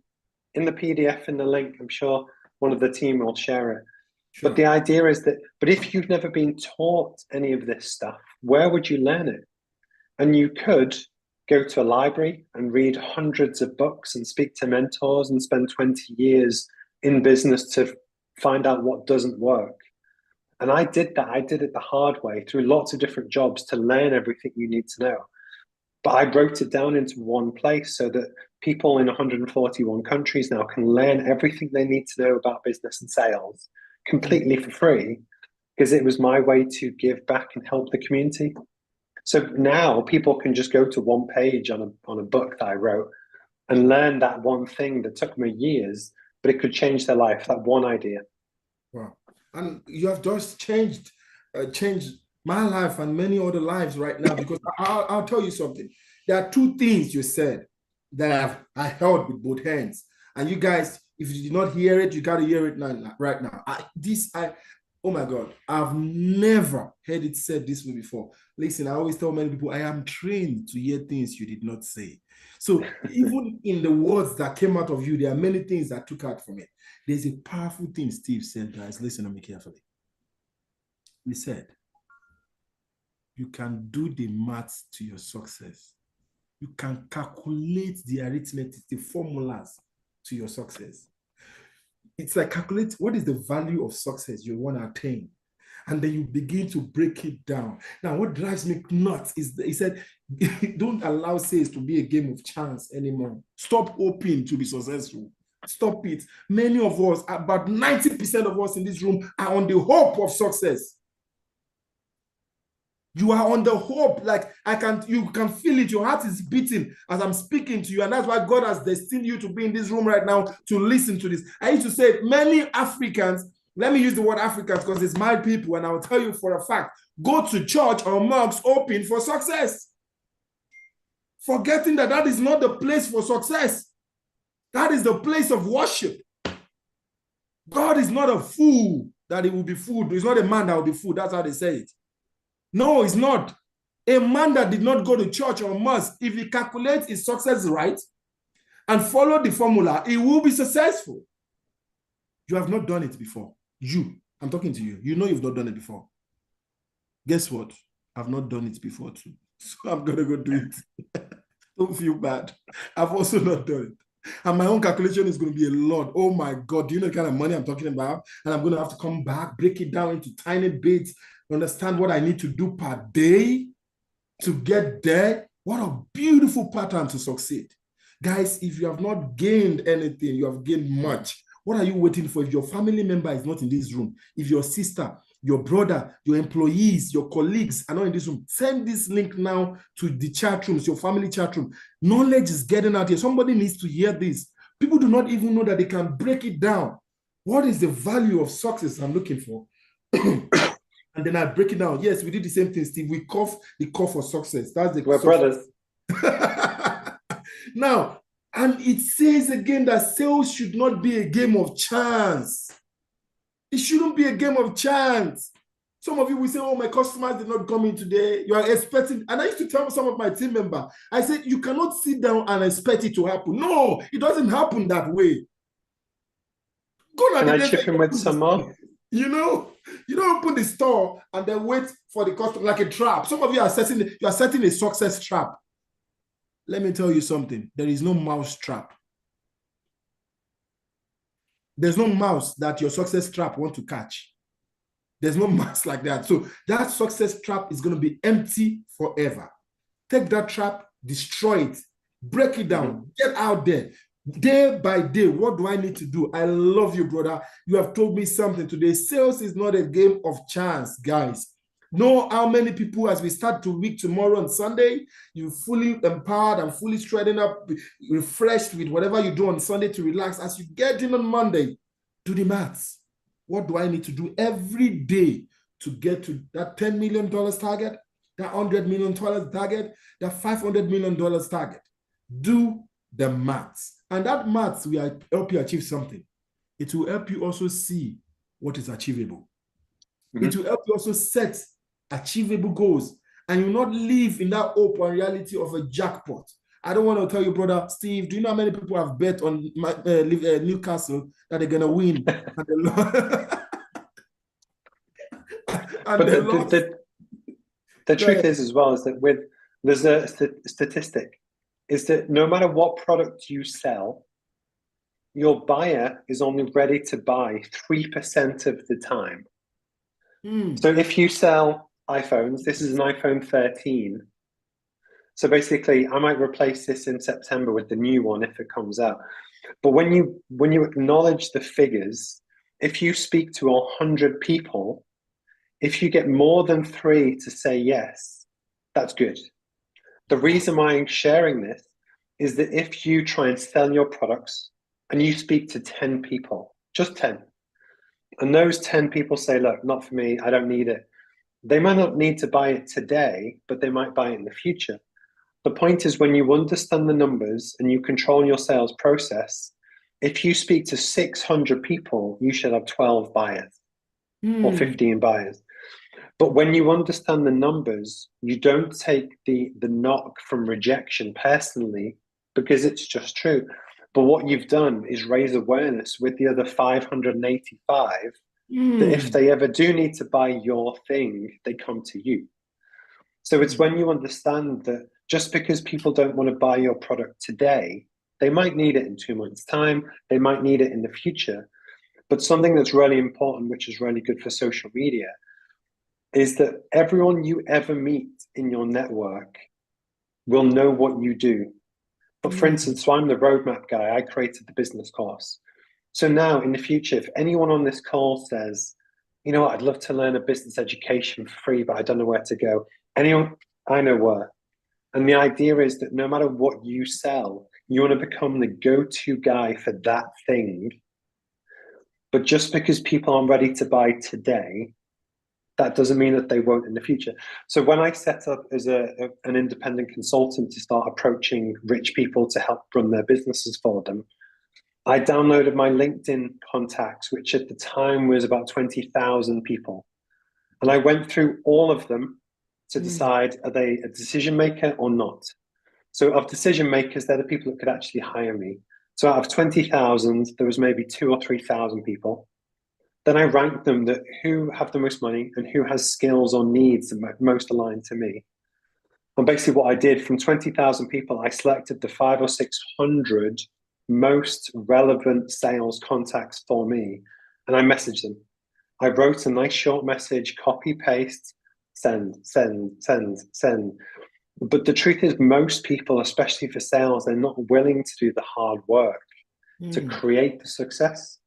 in the PDF, in the link. I'm sure one of the team will share it. Sure. But the idea is that, but if you've never been taught any of this stuff, where would you learn it? And you could go to a library and read hundreds of books and speak to mentors and spend 20 years in business to find out what doesn't work. And I did that. I did it the hard way through lots of different jobs to learn everything you need to know. But I wrote it down into one place so that people in 141 countries now can learn everything they need to know about business and sales completely for free, because it was my way to give back and help the community. So now people can just go to one page on a book that I wrote and learn that one thing that took me years, but it could change their life, that one idea. Wow. And you have just changed my life and many other lives right now, because I'll tell you something. There are 2 things you said that I held with both hands. And you guys, if you did not hear it, you got to hear it right now. Oh my God, I've never heard it said this way before. Listen, I always tell many people, I am trained to hear things you did not say. So even in the words that came out of you, there are many things that I took out from it. There's a powerful thing Steve said, guys. Listen to me carefully. He said, you can do the maths to your success. You can calculate the arithmetic, the formulas to your success. It's like calculate what is the value of success you want to attain. And then you begin to break it down. Now, what drives me nuts is he said, don't allow sales to be a game of chance anymore. Stop hoping to be successful. Stop it. Many of us, about 90% of us in this room, are on the hope of success. You are on the hope, like you can feel it. Your heart is beating as I'm speaking to you. And that's why God has destined you to be in this room right now to listen to this. I used to say many Africans, let me use the word Africans because it's my people, and I'll tell you for a fact, go to church or mosques open for success. Forgetting that is not the place for success. That is the place of worship. God is not a fool that he will be fooled. He's not a man that will be fooled. That's how they say it. No, it's not. A man that did not go to church or mosque, if he calculates his success right and follow the formula, he will be successful. You have not done it before. I'm talking to you. You know you've not done it before. Guess what? I've not done it before too. So I'm going to go do it. Don't feel bad. I've also not done it. And my own calculation is going to be a lot. Oh my God, do you know the kind of money I'm talking about? And I'm going to have to come back, break it down into tiny bits, understand what I need to do per day to get there. What a beautiful pattern to succeed. Guys, if you have not gained anything, you have gained much. What are you waiting for? If your family member is not in this room, if your sister, your brother, your employees, your colleagues are not in this room, send this link now to the chat rooms, your family chat room. Knowledge is getting out here. Somebody needs to hear this. People do not even know that they can break it down. What is the value of success I'm looking for? And then I break it down. Yes, we did the same thing, Steve. We cough the cough for success. That's the We're brothers. Now, and it says again that sales should not be a game of chance. It shouldn't be a game of chance. Some of you will say, oh, my customers did not come in today. You are expecting, and I used to tell some of my team members, I said, you cannot sit down and expect it to happen. No, it doesn't happen that way. Can I chip in with some more? You know, you don't open the store and then wait for the customer like a trap. Some of you are setting a success trap. Let me tell you something. There is no mouse trap. There's no mouse that your success trap want to catch. There's no mouse like that. So that success trap is going to be empty forever. Take that trap, destroy it, break it down, get out there. Day by day, what do I need to do? I love you, brother. You have told me something today. Sales is not a game of chance, guys. Know how many people, as we start to week tomorrow on Sunday, you fully empowered and fully straightened up, refreshed with whatever you do on Sunday to relax. As you get in on Monday, do the maths. What do I need to do every day to get to that $10 million target, that $100 million target, that $500 million target? Do the maths. And that maths will help you achieve something. It will help you also see what is achievable. It will help you also set achievable goals. And you will not live in that hope and reality of a jackpot. I don't want to tell you, brother Steve, do you know how many people have bet on Newcastle that they're going to win? But the truth is as well is that there's a statistic, is that no matter what product you sell, your buyer is only ready to buy 3% of the time. So if you sell iPhones, this is an iPhone 13. So basically, I might replace this in September with the new one if it comes out. But when you acknowledge the figures, if you speak to 100 people, if you get more than 3 to say yes, that's good. The reason why I'm sharing this is that if you try and sell your products and you speak to 10 people, just 10, and those 10 people say, look, not for me, I don't need it. They might not need to buy it today, but they might buy it in the future. The point is when you understand the numbers and you control your sales process, if you speak to 600 people, you should have 12 buyers or 15 buyers. But when you understand the numbers, you don't take the knock from rejection personally because it's just true. But what you've done is raise awareness with the other 585 that if they ever do need to buy your thing, they come to you. So it's when you understand that just because people don't want to buy your product today, they might need it in 2 months' time, they might need it in the future. But something that's really important, which is really good for social media, is that everyone you ever meet in your network will know what you do. But for instance, so I'm the roadmap guy, I created the business course. So now in the future, if anyone on this call says, you know what, I'd love to learn a business education for free, but I don't know where to go, anyone, I know where. And the idea is that no matter what you sell, you want to become the go-to guy for that thing. But just because people aren't ready to buy today, that doesn't mean that they won't in the future. So when I set up as an independent consultant to start approaching rich people to help run their businesses for them, I downloaded my LinkedIn contacts, which at the time was about 20,000 people. And I went through all of them to decide, are they a decision maker or not? So of decision makers, they're the people that could actually hire me. So out of 20,000, there was maybe 2,000 or 3,000 people. Then I ranked them that who have the most money and who has skills or needs that most aligned to me. And basically what I did from 20,000 people, I selected the 500 or 600 most relevant sales contacts for me. And I messaged them. I wrote a nice short message, copy, paste, send, send, send, send. But the truth is most people, especially for sales, they're not willing to do the hard work to create the success.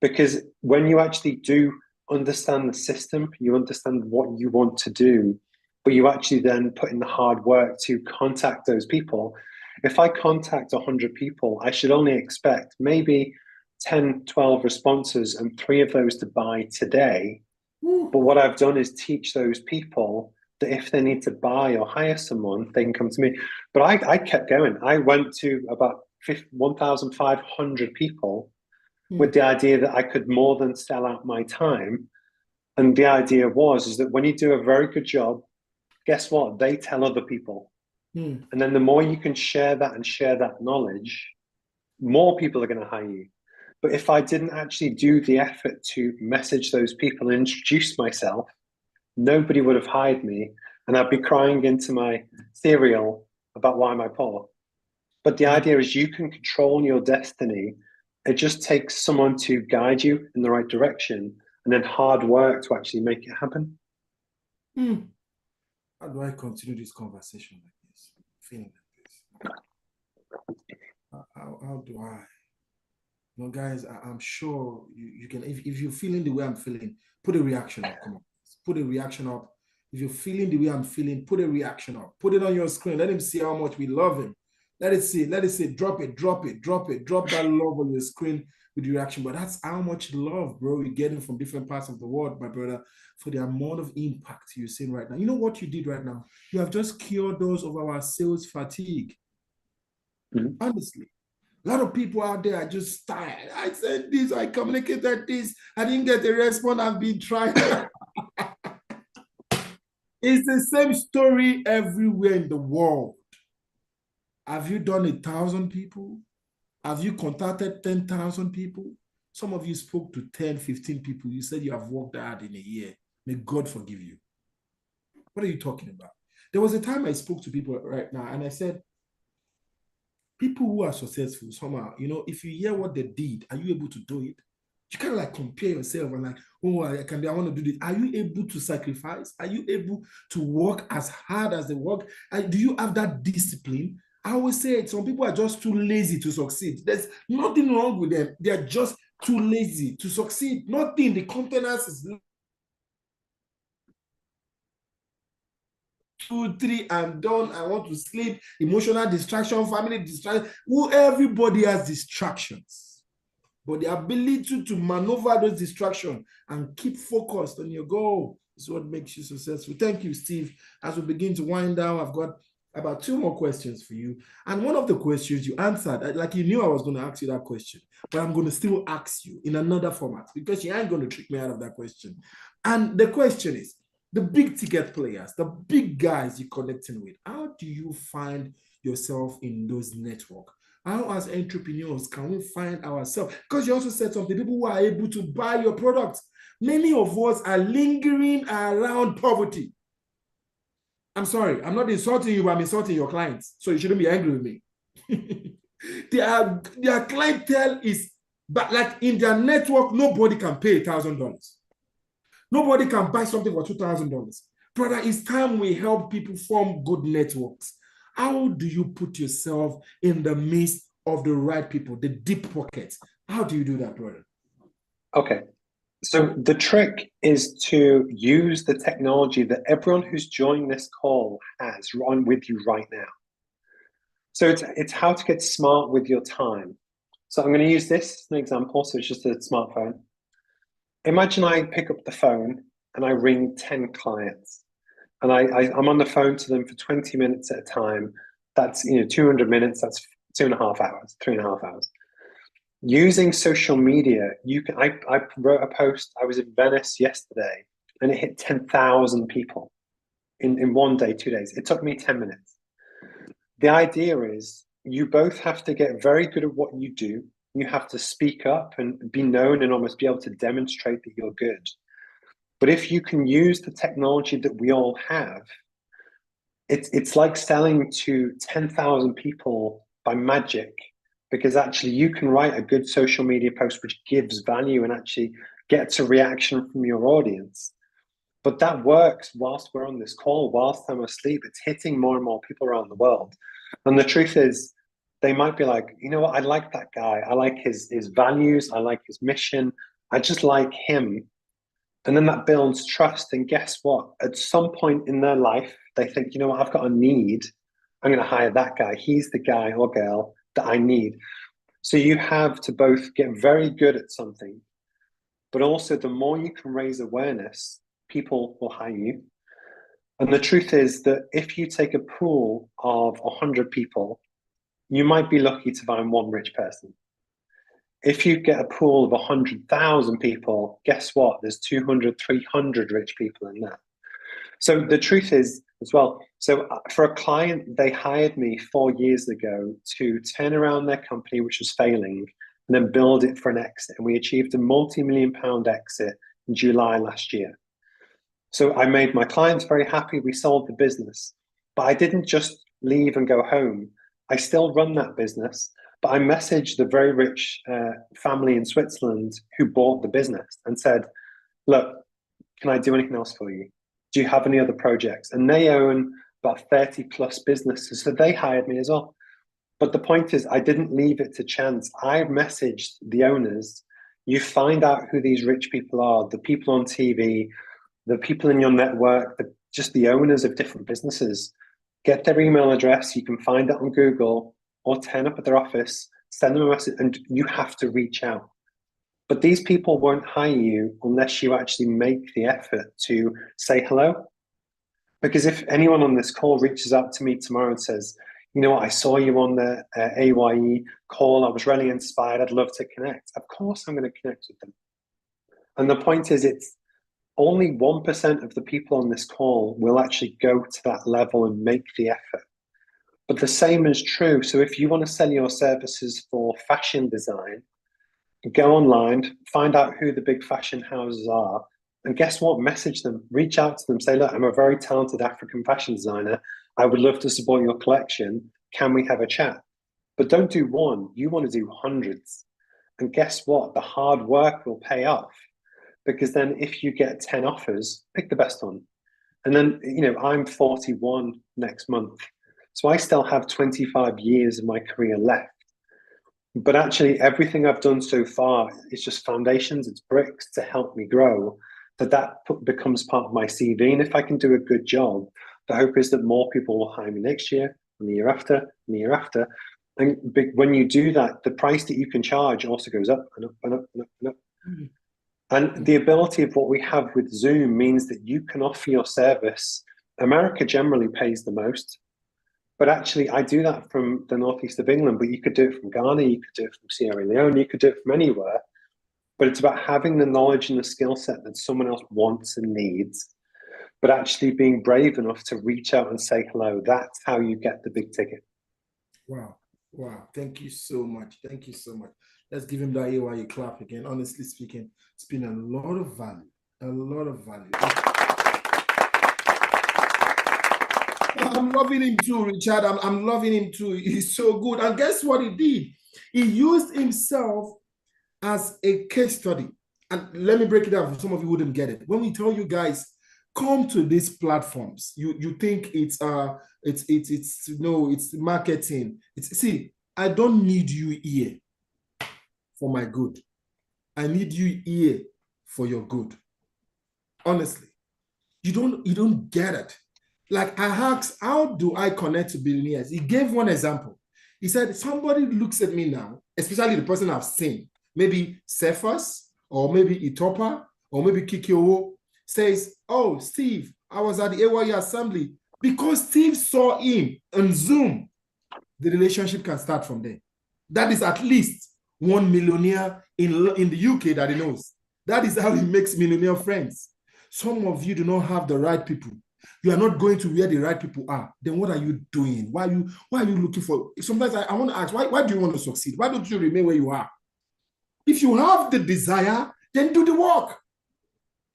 Because when you actually do understand the system, you understand what you want to do, but you actually then put in the hard work to contact those people. If I contact 100 people, I should only expect maybe 10, 12 responses and 3 of those to buy today. But what I've done is teach those people that if they need to buy or hire someone, they can come to me. But I kept going. I went to about 1,500 people with the idea that I could more than sell out my time. And the idea is that when you do a very good job, guess what? They tell other people. And then the more you can share that and share that knowledge, more people are going to hire you. But if I didn't actually do the effort to message those people and introduce myself, nobody would have hired me. And I'd be crying into my cereal about why am I poor. But the idea is you can control your destiny. It just takes someone to guide you in the right direction and then hard work to actually make it happen. How do I continue this conversation like this? Feeling like this. How do I? You know, guys, I'm sure you can, if you're feeling the way I'm feeling, put a reaction up. Come on, put a reaction up. If you're feeling the way I'm feeling, put a reaction up. Put it on your screen. Let him see how much we love him. Let it see. Let it say, drop it, drop it, drop it. Drop that love on your screen with the reaction. But that's how much love, bro, you're getting from different parts of the world, my brother, for the amount of impact you're seeing right now. You know what you did right now? You have just cured those of our sales fatigue. Honestly. A lot of people out there are just tired. I said this, I communicated this, I didn't get a response, I've been trying. It's the same story everywhere in the world. Have you done 1,000 people? Have you contacted 10,000 people? Some of you spoke to 10, 15 people. You said you have worked hard in a year. May God forgive you. What are you talking about? There was a time I spoke to people right now and I said, people who are successful somehow, you know, if you hear what they did, are you able to do it? You kind of like compare yourself and like, oh, I want to do this. Are you able to sacrifice? Are you able to work as hard as they work? Do you have that discipline? I always say some people are just too lazy to succeed. There's nothing wrong with them. They're just too lazy to succeed. Nothing. The containers is 2, 3, I'm done. I want to sleep. Emotional distraction, family distraction. Everybody has distractions. But the ability to maneuver those distractions and keep focused on your goal is what makes you successful. Thank you, Steve. As we begin to wind down, I've got about 2 more questions for you. And one of the questions you answered, like you knew I was going to ask you that question, but I'm going to still ask you in another format because you ain't going to trick me out of that question. And the question is, the big ticket players, the big guys you're connecting with, how do you find yourself in those networks? How as entrepreneurs can we find ourselves? Because you also said something, people who are able to buy your products. Many of us are lingering around poverty. I'm sorry, I'm not insulting you, but I'm insulting your clients. So you shouldn't be angry with me. Their clientele is, but like in their network, nobody can pay $1,000. Nobody can buy something for $2,000. Brother, it's time we help people form good networks. How do you put yourself in the midst of the right people, the deep pockets? How do you do that, brother? Okay. So the trick is to use the technology that everyone who's joined this call has on with you right now. So it's how to get smart with your time. So I'm going to use this as an example. So it's just a smartphone. Imagine I pick up the phone and I ring 10 clients, and I'm on the phone to them for 20 minutes at a time. That's 200 minutes. That's 2.5 hours, 3.5 hours. Using social media, I wrote a post. I was in Venice yesterday, and it hit 10,000 people in 1 day, 2 days. It took me 10 minutes. The idea is you both have to get very good at what you do. You have to speak up and be known and almost be able to demonstrate that you're good. But if you can use the technology that we all have, it's like selling to 10,000 people by magic, because actually you can write a good social media post which gives value and actually gets a reaction from your audience. But that works whilst we're on this call, whilst I'm asleep. It's hitting more and more people around the world. And the truth is, they might be like, you know what, I like that guy. I like his values. I like his mission. I just like him. And then that builds trust. And guess what? At some point in their life, they think, you know what, I've got a need. I'm going to hire that guy. He's the guy or girl that I need. So you have to both get very good at something, but also the more you can raise awareness, people will hire you. And the truth is that if you take a pool of 100 people, you might be lucky to find one rich person. If you get a pool of 100,000 people, guess what? There's 200, 300 rich people in that. So the truth is as well, so for a client, they hired me 4 years ago to turn around their company, which was failing, and then build it for an exit. And we achieved a multi-million-pound exit in July last year. So I made my clients very happy. We sold the business, but I didn't just leave and go home. I still run that business, but I messaged the very rich family in Switzerland who bought the business and said, look, can I do anything else for you? Do you have any other projects? And they own about 30 plus businesses. So they hired me as well. But the point is, I didn't leave it to chance. I messaged the owners. You find out who these rich people are, the people on TV, the people in your network, just the owners of different businesses. Get their email address. You can find it on Google or turn up at their office, send them a message, and you have to reach out. But these people won't hire you unless you actually make the effort to say hello. Because if anyone on this call reaches out to me tomorrow and says, you know what, I saw you on the AYE call, I was really inspired, I'd love to connect. Of course I'm going to connect with them. And the point is, it's only 1% of the people on this call will actually go to that level and make the effort. But the same is true. So if you want to sell your services for fashion design, go online, find out who the big fashion houses are, and guess what? Message them, reach out to them, say, look, I'm a very talented African fashion designer. I would love to support your collection. Can we have a chat? But don't do one. You want to do hundreds. And guess what? The hard work will pay off, because then if you get 10 offers, pick the best one. And then, I'm 41 next month. So I still have 25 years of my career left. But actually, everything I've done so far is just foundations, it's bricks to help me grow. That becomes part of my CV. And if I can do a good job, the hope is that more people will hire me next year, and the year after, and the year after. And when you do that, the price that you can charge also goes up and up and up and up and up. Mm-hmm. And the ability of what we have with Zoom means that you can offer your service. America generally pays the most. But actually, I do that from the northeast of England, but you could do it from Ghana, you could do it from Sierra Leone, you could do it from anywhere. But it's about having the knowledge and the skill set that someone else wants and needs, but actually being brave enough to reach out and say hello. That's how you get the big ticket. Wow. Wow. Thank you so much. Thank you so much. Let's give him that AYE clap again. Honestly speaking, it's been a lot of value. A lot of value. I'm loving him too, Richard. I'm loving him too. He's so good. And guess what he did? He used himself as a case study. And let me break it down for some of you who wouldn't get it. When we tell you guys, come to these platforms, you think it's marketing. See, I don't need you here for my good. I need you here for your good. Honestly, you don't get it. Like I asked, how do I connect to billionaires? He gave one example. He said, somebody looks at me now, especially the person I've seen, maybe Cephas, or maybe Itopa, or maybe Kikio, says, oh, Steve, I was at the AYE assembly. Because Steve saw him on Zoom, the relationship can start from there. That is at least one millionaire in the UK that he knows. That is how he makes millionaire friends. Some of you do not have the right people. You are not going to where the right people are. Then what are you doing? Why are you looking for? Sometimes I want to ask, why do you want to succeed? Why don't you remain where you are? If you have the desire, then do the work.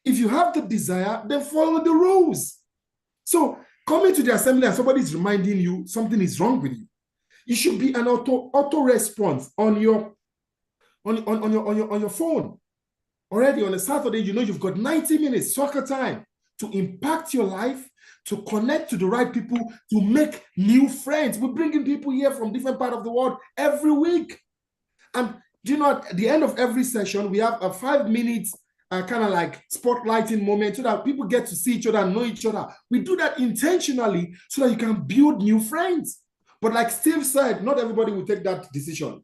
If you have the desire, then follow the rules. So coming to the assembly and somebody is reminding you something is wrong with you, you should be an auto response on your phone. Already on a Saturday, you know you've got 90 minutes soccer time to impact your life, to connect to the right people, to make new friends. We're bringing people here from different parts of the world every week. And do you know, at the end of every session, we have a 5 minutes kind of like spotlighting moment so that people get to see each other and know each other. We do that intentionally so that you can build new friends. But like Steve said, not everybody will take that decision.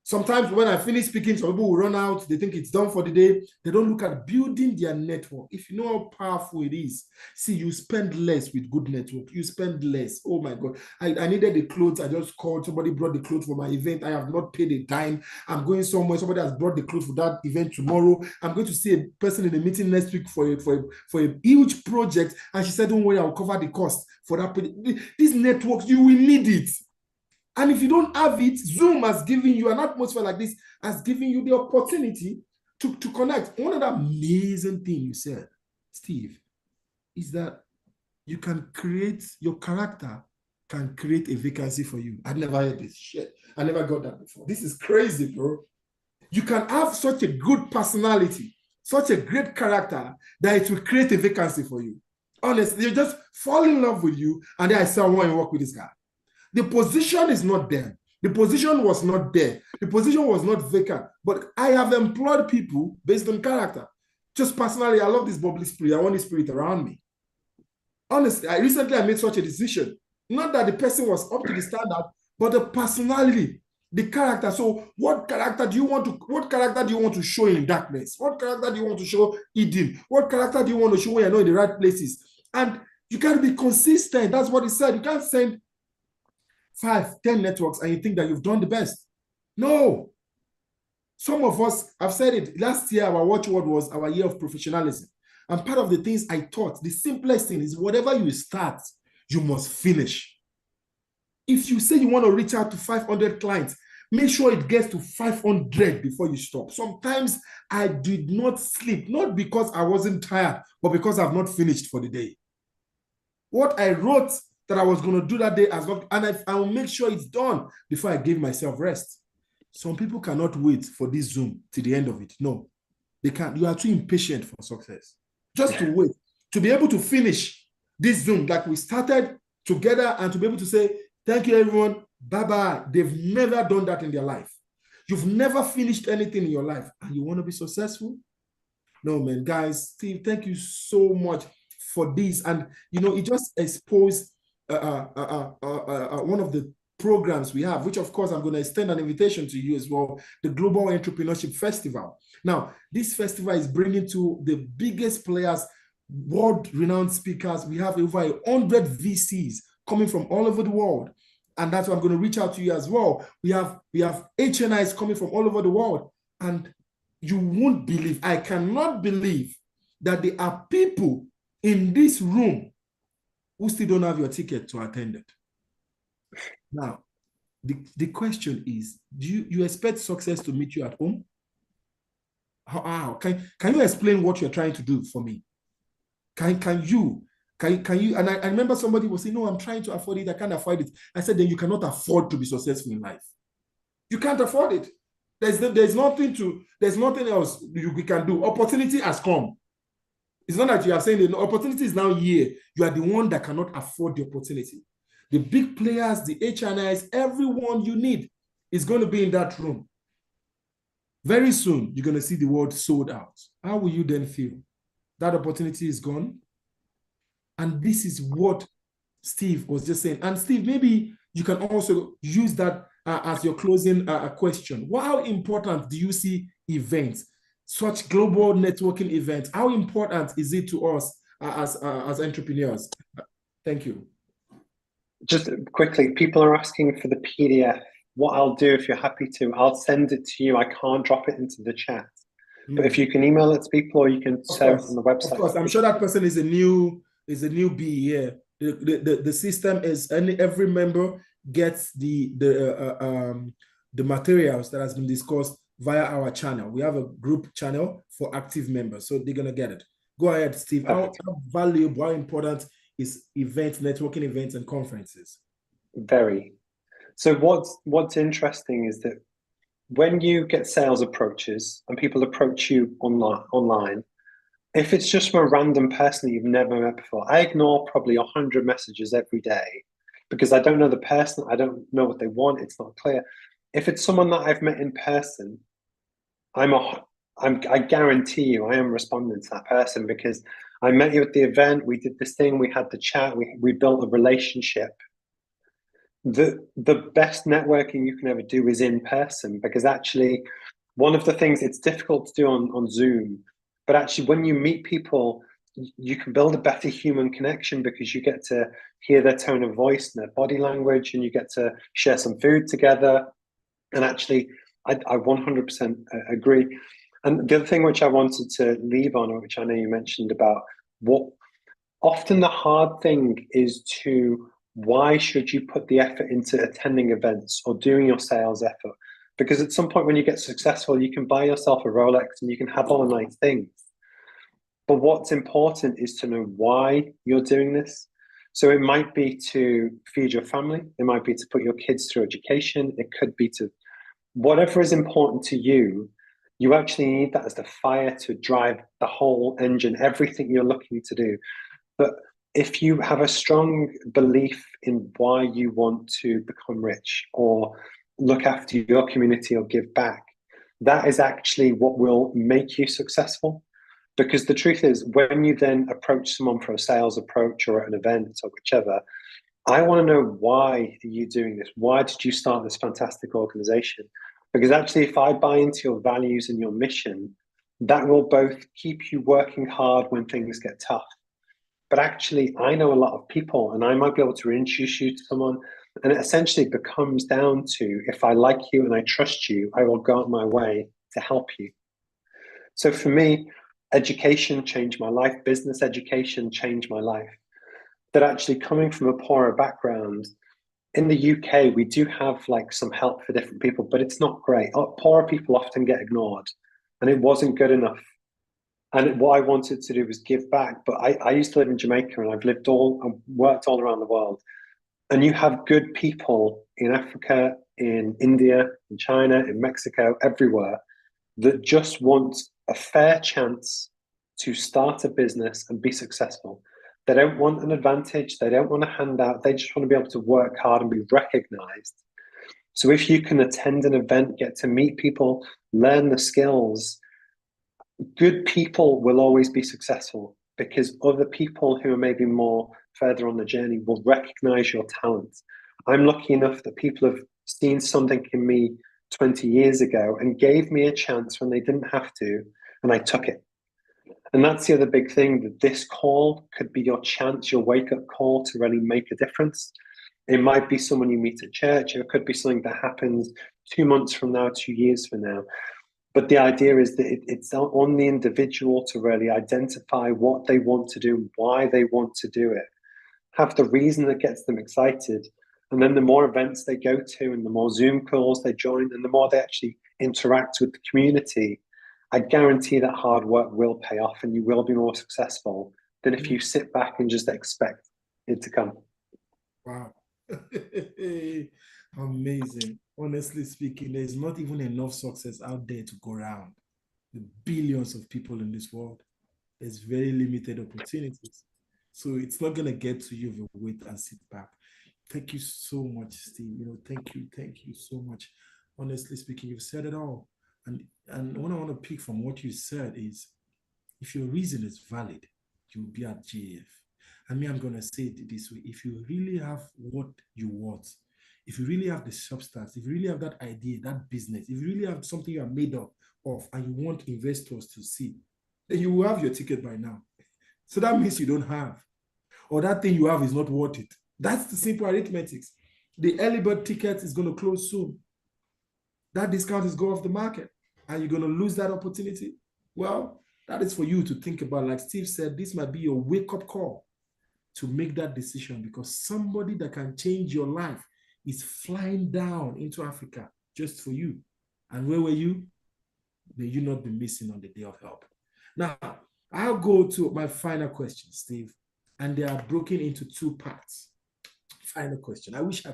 Sometimes when I finish speaking, some people will run out. They think it's done for the day. They don't look at building their network. If you know how powerful it is, see, you spend less with good network. You spend less. Oh my God. I needed the clothes. I just called. Somebody brought the clothes for my event. I have not paid a dime. I'm going somewhere. Somebody has brought the clothes for that event tomorrow. I'm going to see a person in the meeting next week for a huge project. And she said, don't worry, I'll cover the cost for that. These networks, you will need it. And if you don't have it, Zoom has given you an atmosphere like this, has given you the opportunity to connect. One of the amazing things you said, Steve, is that you can create, your character can create a vacancy for you. I've never heard this shit. I never got that before. This is crazy, bro. You can have such a good personality, such a great character, that it will create a vacancy for you. Honestly, you just fall in love with you, and then I say, I want to work with this guy. The position is not there. The position was not there. The position was not vacant. But I have employed people based on character. Just personally, I love this bubbly spirit. I want this spirit around me. Honestly, I recently made such a decision. Not that the person was up to the standard, but the personality, the character. So what character do you want to show in darkness? What character do you want to show Eden? What character do you want to show when you're not in the right places? And you got to be consistent. That's what he said. You can't send 5, 10 networks and you think that you've done the best. No. Some of us, I've said it, last year our watchword was our year of professionalism. And part of the things I taught, the simplest thing is whatever you start, you must finish. If you say you want to reach out to 500 clients, make sure it gets to 500 before you stop. Sometimes I did not sleep, not because I wasn't tired, but because I've not finished for the day. What I wrote that I was going to do that day as well, and I will make sure it's done before I give myself rest. Some people cannot wait for this Zoom to the end of it. No, they can't. You are too impatient for success. Just to wait, to be able to finish this Zoom like we started together and to be able to say, thank you everyone, bye-bye. They've never done that in their life. You've never finished anything in your life and you want to be successful? No, man, guys, Steve, thank you so much for this. And, you know, it just exposed one of the programs we have, which of course I'm going to extend an invitation to you as well, the Global Entrepreneurship Festival. Now, this festival is bringing to the biggest players, world-renowned speakers. We have over 100 VCs coming from all over the world. And that's why I'm going to reach out to you as well. We have HNIs coming from all over the world. And you won't believe, I cannot believe that there are people in this room who still don't have your ticket to attend it. Now, the question is, do you expect success to meet you at home? How can you explain what you're trying to do for me? Can you Can you? And I remember somebody was saying, no, I'm trying to afford it. I can't afford it. I said, then you cannot afford to be successful in life. You can't afford it. There's nothing else we can do. Opportunity has come. It's not that you are saying the opportunity is now here. You are the one that cannot afford the opportunity. The big players, the HNIs, everyone you need is going to be in that room. Very soon, you're going to see the word sold out. How will you then feel? That opportunity is gone. And this is what Steve was just saying. And Steve, maybe you can also use that as your closing question. How important do you see events, such global networking events? How important is it to us as entrepreneurs? Thank you. Just quickly, people are asking for the PDF. What I'll do, if you're happy to, I'll send it to you. I can't drop it into the chat. But if you can email it to people, or you can share it on the website. Of course, I'm sure that person is a newbie here. The system is every member gets the materials that has been discussed via our channel. We have a group channel for active members, so they're gonna get it. Go ahead, Steve. How valuable, how important is events, networking events, and conferences? Very. So what's interesting is that when you get sales approaches and people approach you online, if it's just from a random person that you've never met before, I ignore probably 100 messages every day because I don't know the person, I don't know what they want, it's not clear. If it's someone that I've met in person, I guarantee you I am responding to that person because I met you at the event, we did this thing, we had the chat, we built a relationship. The best networking you can ever do is in person, because actually one of the things, it's difficult to do on Zoom, but actually when you meet people, you can build a better human connection because you get to hear their tone of voice and their body language, and you get to share some food together. And actually, I 100% agree. And the other thing which I wanted to leave on, which I know you mentioned about what often the hard thing is why should you put the effort into attending events or doing your sales effort? Because at some point when you get successful, you can buy yourself a Rolex and you can have all the nice things. But what's important is to know why you're doing this. So it might be to feed your family. It might be to put your kids through education. It could be to whatever is important to you. You actually need that as the fire to drive the whole engine, everything you're looking to do. But if you have a strong belief in why you want to become rich or look after your community or give back, that is actually what will make you successful. Because the truth is, when you then approach someone for a sales approach or an event or whichever, I want to know, why are you doing this? Why did you start this fantastic organization? Because actually, if I buy into your values and your mission, that will both keep you working hard when things get tough. But actually, I know a lot of people and I might be able to introduce you to someone. And it essentially becomes down to, if I like you and I trust you, I will go out my way to help you. So for me, education changed my life. Business education changed my life. That actually, coming from a poorer background, in the UK, we do have like some help for different people, but it's not great. Poorer people often get ignored, and it wasn't good enough. And what I wanted to do was give back. But I used to live in Jamaica, and I've worked all around the world. And you have good people in Africa, in India, in China, in Mexico, everywhere, that just want a fair chance to start a business and be successful. They don't want an advantage. They don't want a handout. They just want to be able to work hard and be recognized. So if you can attend an event, get to meet people, learn the skills, good people will always be successful, because other people who are maybe more further on the journey will recognize your talent. I'm lucky enough that people have seen something in me 20 years ago and gave me a chance when they didn't have to, and I took it. And that's the other big thing, that this call could be your chance, your wake-up call to really make a difference. It might be someone you meet at church, or it could be something that happens 2 months from now, 2 years from now. But the idea is that it's on the individual to really identify what they want to do, why they want to do it, have the reason that gets them excited. And then the more events they go to, and the more Zoom calls they join, and the more they actually interact with the community, I guarantee that hard work will pay off and you will be more successful than if you sit back and just expect it to come. Wow. Amazing. Honestly speaking, there's not even enough success out there to go around. The billions of people in this world, there's very limited opportunities. So it's not going to get to you if you wait and sit back. Thank you so much, Steve. Thank you so much. Honestly speaking, you've said it all. And what I want to pick from what you said is, if your reason is valid, you'll be at GF. I'm going to say it this way. If you really have what you want, if you really have the substance, if you really have that idea, that business, if you really have something you are made of, and you want investors to see, then you will have your ticket by now. So that means you don't have, or that thing you have is not worth it. That's the simple arithmetic. The early bird ticket is going to close soon. That discount is go off the market, and you're going to lose that opportunity. Well, that is for you to think about. Like Steve said, this might be your wake-up call to make that decision, because somebody that can change your life is flying down into Africa just for you. And where were you? May you not be missing on the day of help. Now, I'll go to my final question, Steve, and they are broken into two parts. Final question. I wish I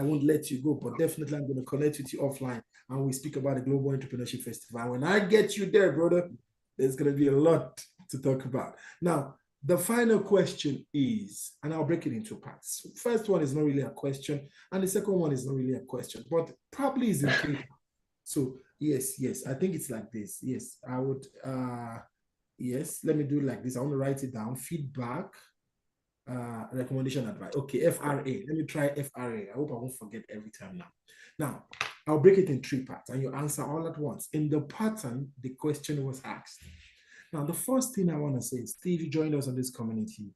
won't let you go, but definitely I'm going to connect with you offline and we speak about the Global Entrepreneurship Festival. When I get you there, brother, there's going to be a lot to talk about. Now, the final question is, and I'll break it into parts. First one is not really a question, and the second one is not really a question, but probably is in three. So yes, I think it's like this. Yes, I would, yes, let me do it like this. I want to write it down. Feedback, recommendation, advice. Okay, FRA. Let me try FRA. I hope I won't forget every time now. Now, I'll break it in three parts and you answer all at once. In the pattern, the question was asked. Now, the first thing I want to say is, Steve, you joined us on this community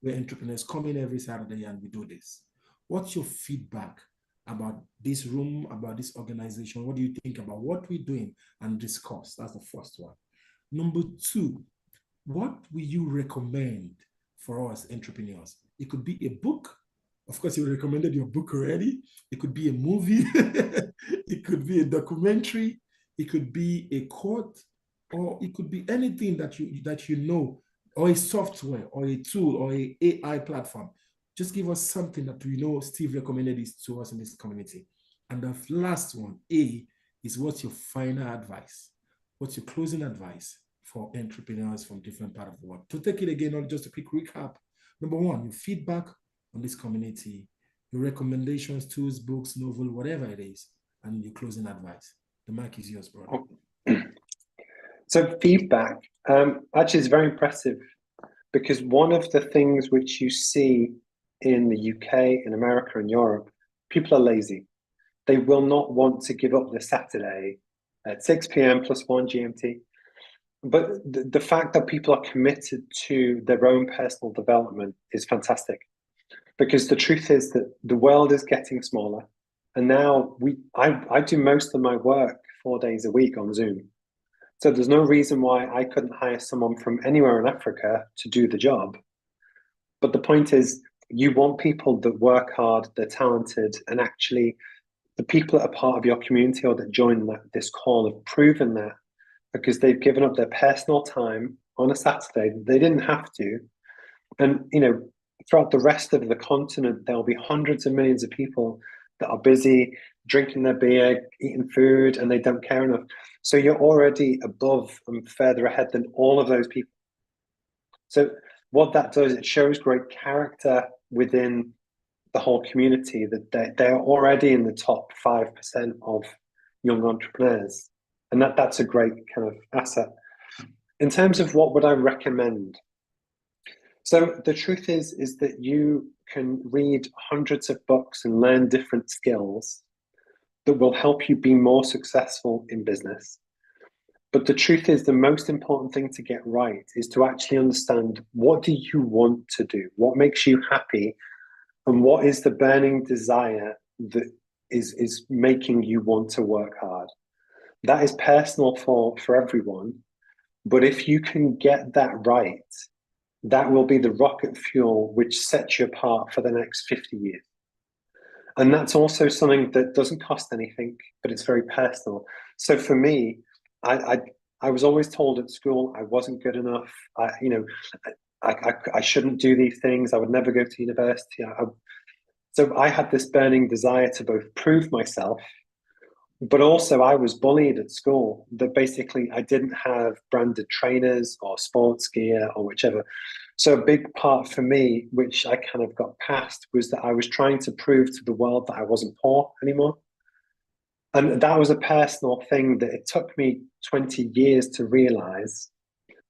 where entrepreneurs come in every Saturday and we do this. What's your feedback about this room, about this organization? What do you think about what we're doing and discuss? That's the first one. Number two, what will you recommend for us entrepreneurs? It could be a book. Of course, you recommended your book already. It could be a movie. It could be a documentary. It could be a quote, or it could be anything that you know, or a software, or a tool, or an AI platform. Just give us something that we know Steve recommended this to us in this community. And the last one, A, is what's your final advice? What's your closing advice for entrepreneurs from different parts of the world? To take it again, or just a quick recap. Number one, your feedback on this community, your recommendations, tools, books, novel, whatever it is, and your closing advice. The mic is yours, brother. So feedback, actually is very impressive, because one of the things which you see in the UK, in America, and Europe, people are lazy. They will not want to give up the Saturday at 6 p.m. +1 GMT. But the fact that people are committed to their own personal development is fantastic, because the truth is that the world is getting smaller. And now I do most of my work 4 days a week on Zoom. So there's no reason why I couldn't hire someone from anywhere in Africa to do the job. But the point is, you want people that work hard, they're talented, and actually the people that are part of your community or that join this call have proven that, because they've given up their personal time on a Saturday. They didn't have to. And, throughout the rest of the continent, there'll be hundreds of millions of people that are busy drinking their beer, eating food, and they don't care enough. So you're already above and further ahead than all of those people. So what that does, it shows great character within the whole community, that they're already in the top 5% of young entrepreneurs. And that's a great kind of asset. In terms of what would I recommend? So the truth is that you can read hundreds of books and learn different skills that will help you be more successful in business. But the truth is, the most important thing to get right is to actually understand, what do you want to do? What makes you happy? And what is the burning desire that is making you want to work hard? That is personal for everyone. But if you can get that right, that will be the rocket fuel which sets you apart for the next 50 years. And that's also something that doesn't cost anything, but it's very personal. So for me, I was always told at school I wasn't good enough. I shouldn't do these things. I would never go to university. So I had this burning desire to both prove myself, but also I was bullied at school that basically I didn't have branded trainers or sports gear or whichever. So a big part for me, which I kind of got past, was that I was trying to prove to the world that I wasn't poor anymore. And that was a personal thing that it took me 20 years to realize.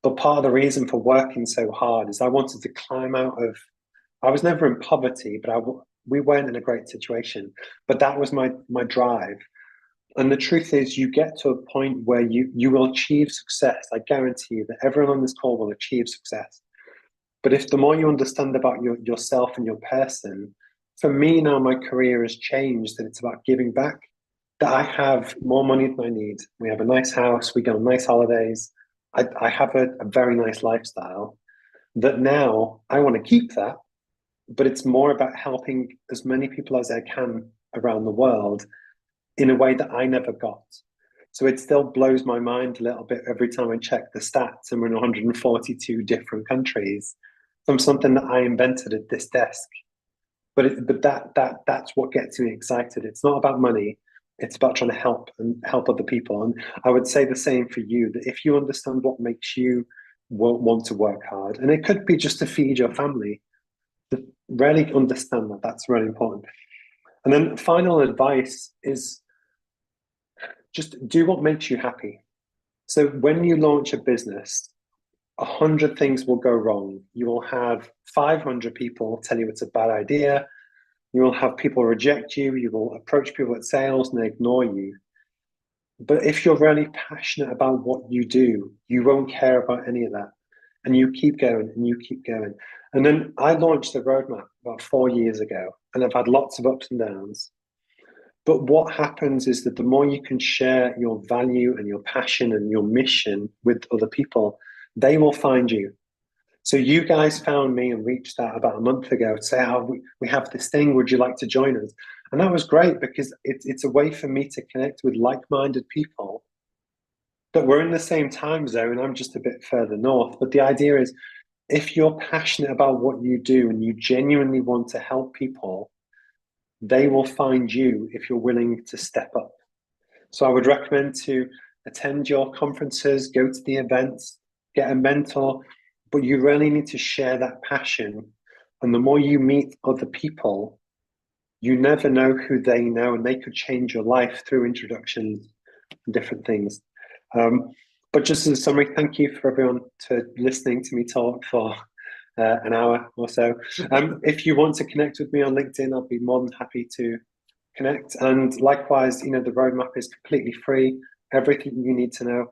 But part of the reason for working so hard is I wanted to climb out of, I was never in poverty, but we weren't in a great situation. But that was my drive. And the truth is, you get to a point where you will achieve success. I guarantee you that everyone on this call will achieve success. But if the more you understand about yourself and your person, for me now, my career has changed and it's about giving back. That I have more money than I need. We have a nice house, we go on nice holidays. I have a very nice lifestyle that now I want to keep that, but it's more about helping as many people as I can around the world in a way that I never got. So it still blows my mind a little bit every time I check the stats and we're in 142 different countries from something that I invented at this desk. But that's what gets me excited. It's not about money. It's about trying to help other people. And I would say the same for you, that if you understand what makes you want to work hard, and it could be just to feed your family, to really understand that that's really important. And then final advice is just do what makes you happy. So when you launch a business, 100 things will go wrong. You will have 500 people tell you it's a bad idea. You will have people reject you. You will approach people at sales and they ignore you. But if you're really passionate about what you do, you won't care about any of that. And you keep going and you keep going. And then I launched the roadmap about 4 years ago, and I've had lots of ups and downs. But what happens is that the more you can share your value and your passion and your mission with other people, they will find you. So you guys found me and reached out about a month ago to say, oh, we have this thing, would you like to join us? And that was great because it's a way for me to connect with like-minded people that we're in the same time zone. I'm just a bit further north. But the idea is, if you're passionate about what you do and you genuinely want to help people, they will find you if you're willing to step up. So I would recommend to attend your conferences, go to the events, get a mentor, but you really need to share that passion. And the more you meet other people, you never know who they know, and they could change your life through introductions and different things. But just as a summary, thank you for everyone to listening to me talk for an hour or so. If you want to connect with me on LinkedIn, I'll be more than happy to connect. And likewise, the roadmap is completely free, everything you need to know.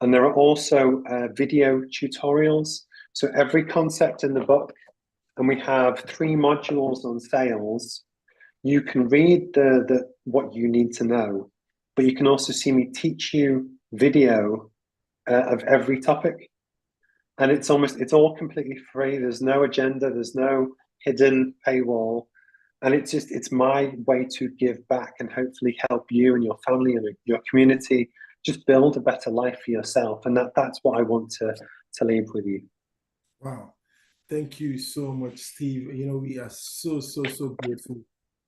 And there are also video tutorials. So every concept in the book, and we have 3 modules on sales. You can read the what you need to know, but you can also see me teach you video of every topic. And it's all completely free. There's no agenda, there's no hidden paywall. And it's my way to give back and hopefully help you and your family and your community just build a better life for yourself. And that's what I want to leave with you. Wow. Thank you so much, Steve. We are so grateful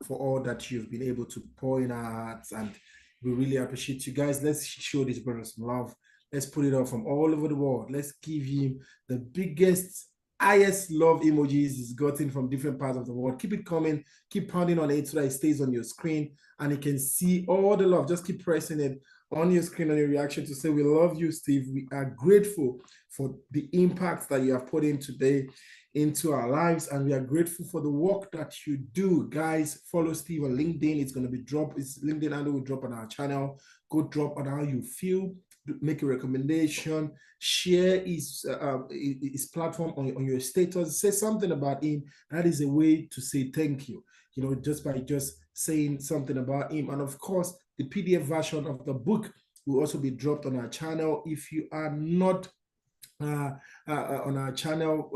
for all that you've been able to pour in our hearts, and we really appreciate you guys. Let's show this brother some love. Let's put it up from all over the world. Let's give him the biggest, highest love emojis he's gotten from different parts of the world. Keep it coming. Keep pounding on it so that it stays on your screen and you can see all the love. Just keep pressing it on your screen on your reaction to say, we love you, Steve. We are grateful for the impact that you have put in today into our lives, and we are grateful for the work that you do. Guys, follow Steve on LinkedIn. It's going to be dropped. His LinkedIn handle will drop on our channel. Go drop on how you feel, make a recommendation, share his platform on your status, say something about him. That is a way to say thank you, just by saying something about him. And of course, the PDF version of the book will also be dropped on our channel. If you are not on our channel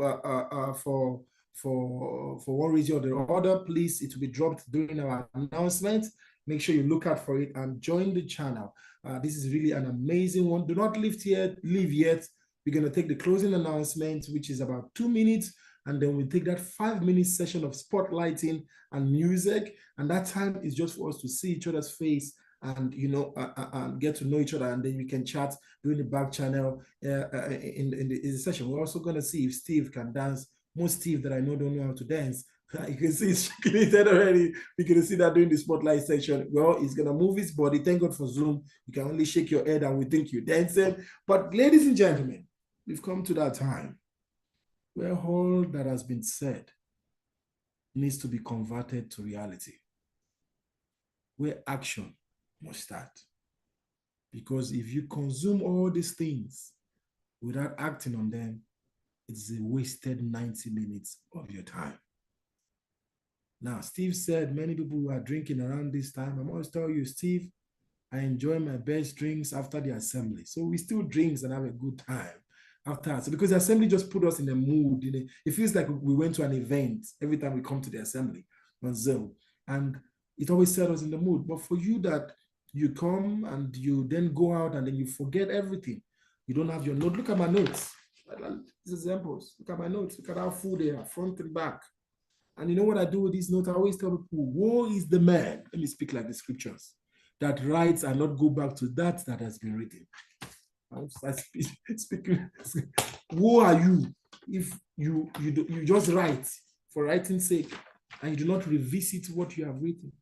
for one reason or the other, please, it will be dropped during our announcement. Make sure you look out for it and join the channel. This is really an amazing one. Do not leave yet. We're going to take the closing announcement, which is about 2 minutes, and then we take that 5-minute session of spotlighting and music. And that time is just for us to see each other's face and get to know each other, and then we can chat during the back channel in the session. We're also going to see if Steve can dance. Most Steve that I know don't know how to dance. You can see he's shaking his head already. We're going to see that during the spotlight section. Well, he's going to move his body. Thank God for Zoom. You can only shake your head and we think you're dancing. But ladies and gentlemen, we've come to that time where all that has been said needs to be converted to reality, where action must start. Because if you consume all these things without acting on them, it's a wasted 90 minutes of your time. Now, Steve said many people are drinking around this time. I'm always tell you, Steve, I enjoy my best drinks after the assembly. So we still drink and have a good time after. So because the assembly just put us in a mood. It feels like we went to an event every time we come to the assembly on Zoom. And it always set us in the mood. But for you that you come and you then go out and then you forget everything. You don't have your note. Look at my notes. These examples. Look at my notes. Look at how full they are, front and back. And you know what I do with these notes? I always tell people, woe is the man, let me speak like the scriptures, that writes and not go back to that has been written. I speak, woe are you if you just write for writing's sake and you do not revisit what you have written.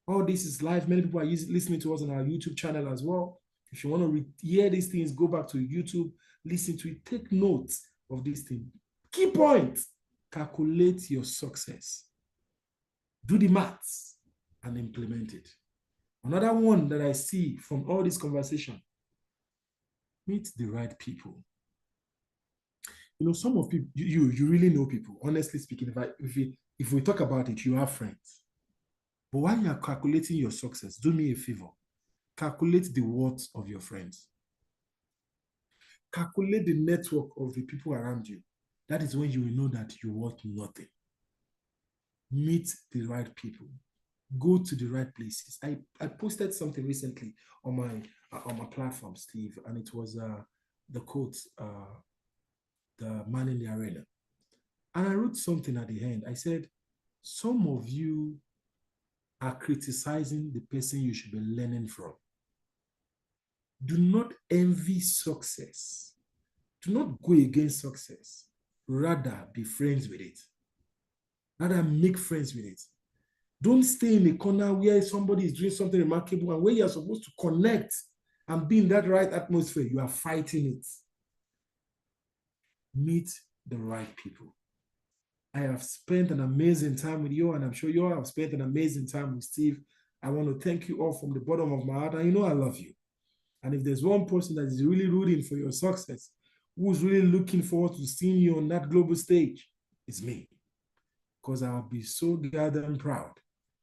All this is live. Many people are listening to us on our YouTube channel as well. If you want to hear these things, go back to YouTube, listen to it, take notes of these things. Key points. Calculate your success. Do the maths and implement it. Another one that I see from all this conversation, meet the right people. Some of people, you really know people. Honestly speaking, if we talk about it, you have friends. But while you are calculating your success, do me a favor. Calculate the worth of your friends. Calculate the network of the people around you. That is when you will know that you're worth nothing. Meet the right people. Go to the right places. I posted something recently on my platform, Steve, and it was the quote, the man in the arena. And I wrote something at the end. I said, some of you are criticizing the person you should be learning from. Do not envy success. Do not go against success. Rather, be friends with it. Rather, make friends with it. Don't stay in a corner where somebody is doing something remarkable and where you are supposed to connect and be in that right atmosphere. You are fighting it. Meet the right people. I have spent an amazing time with you, and I'm sure you all have spent an amazing time with Steve. I want to thank you all from the bottom of my heart. And I love you. And if there's one person that is really rooting for your success, who's really looking forward to seeing you on that global stage, it's me. Because I'll be so goddamn proud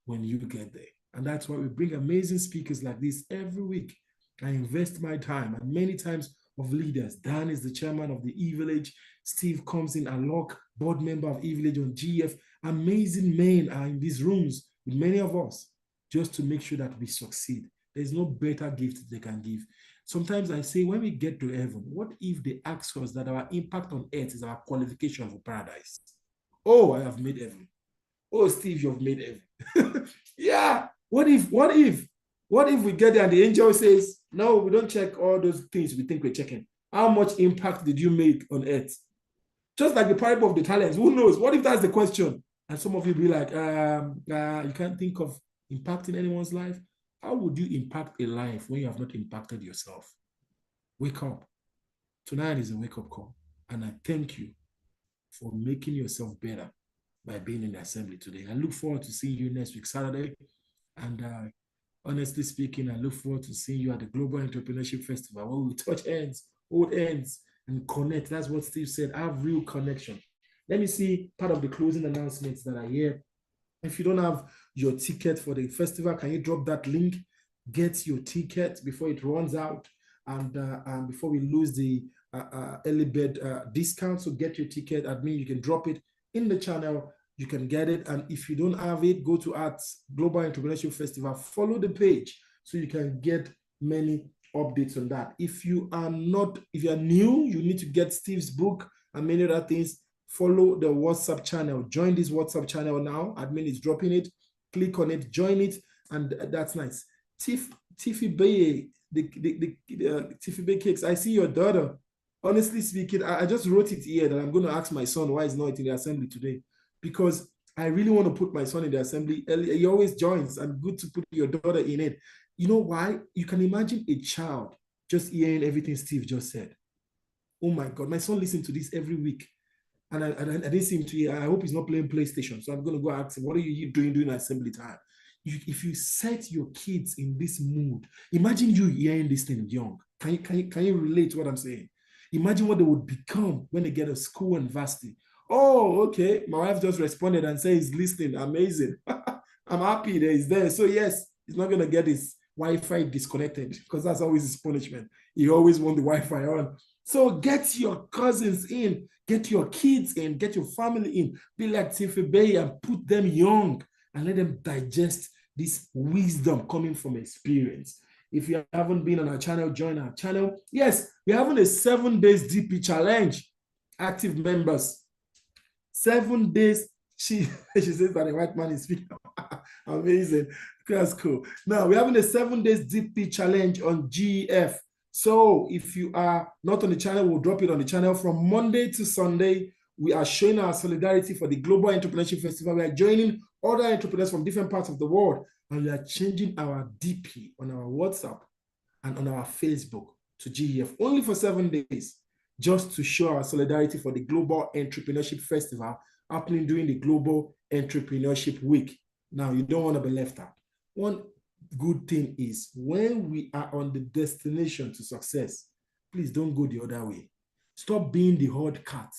when you get there. And that's why we bring amazing speakers like this every week. I invest my time and many times of leaders. Dan is the chairman of the E-Village. Steve comes in, Alok, board member of E-Village on GF. Amazing men are in these rooms with many of us just to make sure that we succeed. There's no better gift they can give. Sometimes I say, when we get to heaven, what if they ask us that our impact on earth is our qualification for paradise? Oh, I have made heaven. Oh, Steve, you've made heaven. Yeah. What if we get there and the angel says, no, we don't check all those things we think we're checking. How much impact did you make on earth? Just like the parable of the talents. Who knows? What if that's the question? And some of you be like, you can't think of impacting anyone's life. How would you impact a life when you have not impacted yourself? Wake up. Tonight is a wake-up call. And I thank you for making yourself better by being in the assembly today. I look forward to seeing you next week, Saturday. And honestly speaking, I look forward to seeing you at the Global Entrepreneurship Festival where we touch hands, hold hands, and connect. That's what Steve said, have real connection. Let me see part of the closing announcements that are here. If you don't have your ticket for the festival, can you drop that link? Get your ticket before it runs out and before we lose the early bird discount. So get your ticket. Admin, you can drop it in the channel. You can get it. And if you don't have it, go to Arts Global Entrepreneurship Festival. Follow the page so you can get many updates on that. If you are new, you need to get Steve's book and many other things. Follow the WhatsApp channel. Join this WhatsApp channel now. Admin is dropping it. Click on it, join it, and that's nice. Tiffy Bay, the Tiffy Bay cakes. I see your daughter. Honestly speaking, I just wrote it here that I'm going to ask my son why he's not in the assembly today, because I really want to put my son in the assembly. He always joins, and good to put your daughter in it. You know why? You can imagine a child just hearing everything Steve just said. Oh my God, my son listens to this every week. And I didn't see him today. I hope he's not playing PlayStation. So I'm going to go ask him, what are you doing during assembly time? If you set your kids in this mood, imagine you hearing this thing young. Can you relate to what I'm saying? Imagine what they would become when they get to school and varsity. Oh, okay. My wife just responded and said he's listening. Amazing. I'm happy that he's there. So yes, he's not going to get his Wi-Fi disconnected, because that's always his punishment. He always want the Wi-Fi on. So get your cousins in, get your kids in, get your family in. Be like Tiffy Bay and put them young and let them digest this wisdom coming from experience. If you haven't been on our channel, join our channel. Yes, we're having a 7 days DP challenge. Active members. 7 days. She says that a white man is speaking. Amazing. That's cool. Now, we're having a 7 days DP challenge on GEF. So if you are not on the channel, we'll drop it on the channel. From Monday to Sunday, we are showing our solidarity for the Global Entrepreneurship Festival. We are joining other entrepreneurs from different parts of the world, and we are changing our DP on our WhatsApp and on our Facebook to GEF only for 7 days, just to show our solidarity for the Global Entrepreneurship Festival happening during the Global Entrepreneurship Week. Now, you don't want to be left out. One good thing is, when we are on the destination to success, please don't go the other way. Stop being the odd cat.